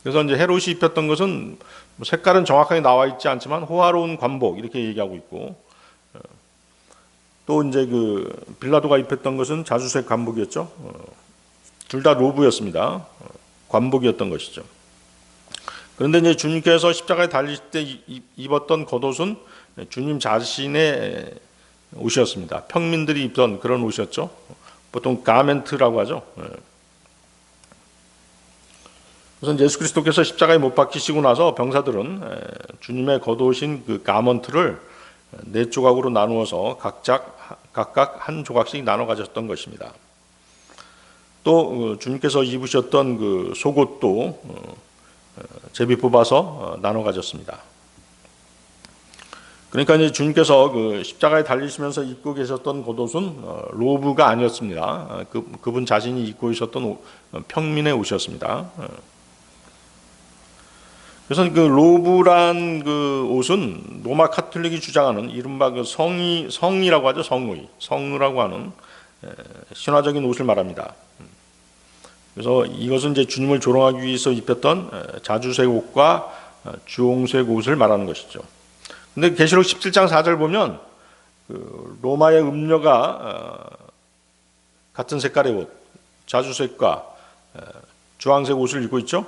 그래서 이제 헤롯이 입혔던 것은 색깔은 정확하게 나와 있지 않지만 호화로운 관복 이렇게 얘기하고 있고, 또 이제 그 빌라도가 입혔던 것은 자주색 관복이었죠. 둘 다 로브였습니다. 관복이었던 것이죠. 그런데 이제 주님께서 십자가에 달리실 때 입었던 겉옷은 주님 자신의 옷이었습니다. 평민들이 입던 그런 옷이었죠. 보통 가멘트라고 하죠. 그래서 예수 그리스도께서 십자가에 못 박히시고 나서 병사들은 주님의 겉옷인 그 가먼트를 4조각으로 나누어서 각각 한 조각씩 나눠 가졌던 것입니다. 또 주님께서 입으셨던 그 속옷도 제비 뽑아서 나눠 가졌습니다. 그러니까 이제 주님께서 그 십자가에 달리시면서 입고 계셨던 겉옷은 로브가 아니었습니다. 그분 자신이 입고 있었던 평민의 옷이었습니다. 그래서 그 로브란 그 옷은 로마 카톨릭이 주장하는 이른바 그 성이라고 하죠. 성의라고 하는 신화적인 옷을 말합니다. 그래서 이것은 이제 주님을 조롱하기 위해서 입혔던 자주색 옷과 주홍색 옷을 말하는 것이죠. 근데 계시록 17장 4절 보면 그 로마의 음녀가 같은 색깔의 옷, 자주색과 주황색 옷을 입고 있죠.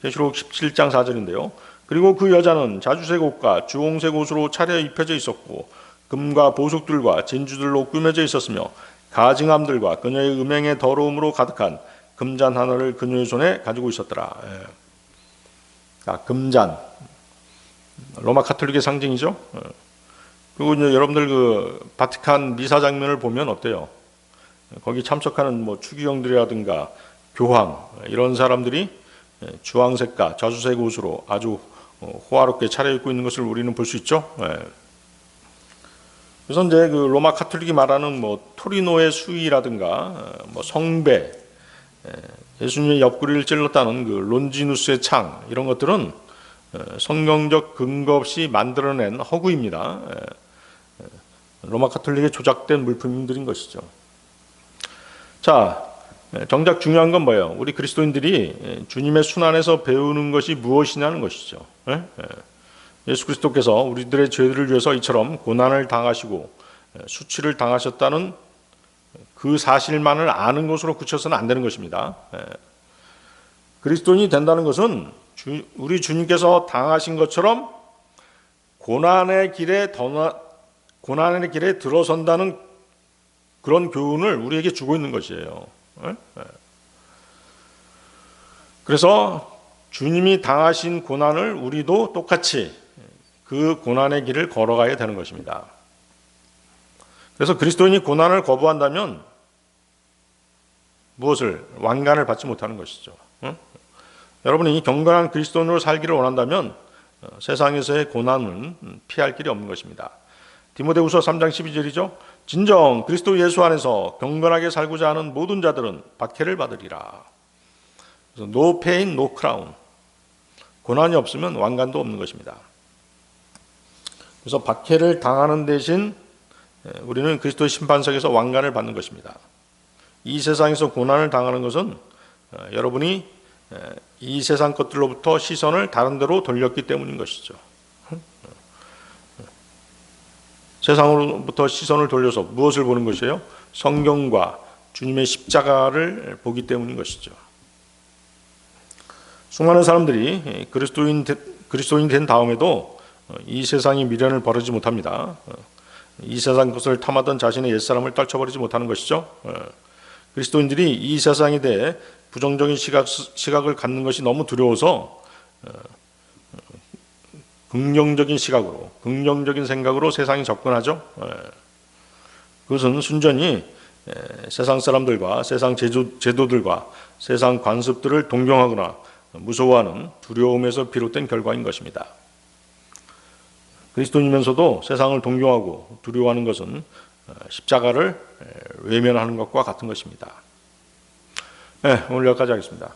계시록 17장 4절인데요. 그리고 그 여자는 자주색 옷과 주홍색 옷으로 차려 입혀져 있었고 금과 보석들과 진주들로 꾸며져 있었으며 가증함들과 그녀의 음행의 더러움으로 가득한 금잔 하나를 그녀의 손에 가지고 있었더라. 금잔, 로마 카톨릭의 상징이죠. 그리고 이제 여러분들 그 바티칸 미사 장면을 보면 어때요? 거기 참석하는 뭐 추기경들이라든가 교황 이런 사람들이 주황색과 자주색 옷으로 아주 호화롭게 차려입고 있는 것을 우리는 볼 수 있죠. 그래서 이제 그 로마 카톨릭이 말하는 뭐 토리노의 수위라든가 뭐 성배, 예수님의 옆구리를 찔렀다는 그 론지누스의 창 이런 것들은 성경적 근거 없이 만들어낸 허구입니다. 로마 카톨릭에 조작된 물품들인 것이죠. 자, 정작 중요한 건 뭐예요? 우리 그리스도인들이 주님의 순환에서 배우는 것이 무엇이냐는 것이죠. 예수 그리스도께서 우리들의 죄들을 위해서 이처럼 고난을 당하시고 수치를 당하셨다는 그 사실만을 아는 것으로 그쳐서는 안 되는 것입니다. 그리스도인이 된다는 것은 우리 주님께서 당하신 것처럼 고난의 길에 들어선다는 그런 교훈을 우리에게 주고 있는 것이에요. 그래서 주님이 당하신 고난을 우리도 똑같이 그 고난의 길을 걸어가야 되는 것입니다. 그래서 그리스도인이 고난을 거부한다면 무엇을? 왕관을 받지 못하는 것이죠. 여러분이 경건한 그리스도인으로 살기를 원한다면 세상에서의 고난은 피할 길이 없는 것입니다. 디모데후서 3장 12절이죠. 진정 그리스도 예수 안에서 경건하게 살고자 하는 모든 자들은 박해를 받으리라. 그래서 no pain, no crown. 고난이 없으면 왕관도 없는 것입니다. 그래서 박해를 당하는 대신 우리는 그리스도의 심판석에서 왕관을 받는 것입니다. 이 세상에서 고난을 당하는 것은 여러분이 이 세상 것들로부터 시선을 다른 데로 돌렸기 때문인 것이죠. 세상으로부터 시선을 돌려서 무엇을 보는 것이에요? 성경과 주님의 십자가를 보기 때문인 것이죠. 수많은 사람들이 그리스도인 된 다음에도 이 세상이 미련을 버리지 못합니다. 이 세상 것을 탐하던 자신의 옛사람을 떨쳐버리지 못하는 것이죠. 그리스도인들이 이 세상에 대해 부정적인 시각을 갖는 것이 너무 두려워서 긍정적인 시각으로, 긍정적인 생각으로 세상에 접근하죠. 그것은 순전히 세상 사람들과 세상 제도들과 세상 관습들을 동경하거나 무서워하는 두려움에서 비롯된 결과인 것입니다. 그리스도인이면서도 세상을 동경하고 두려워하는 것은 십자가를 외면하는 것과 같은 것입니다. 네, 오늘 여기까지 하겠습니다.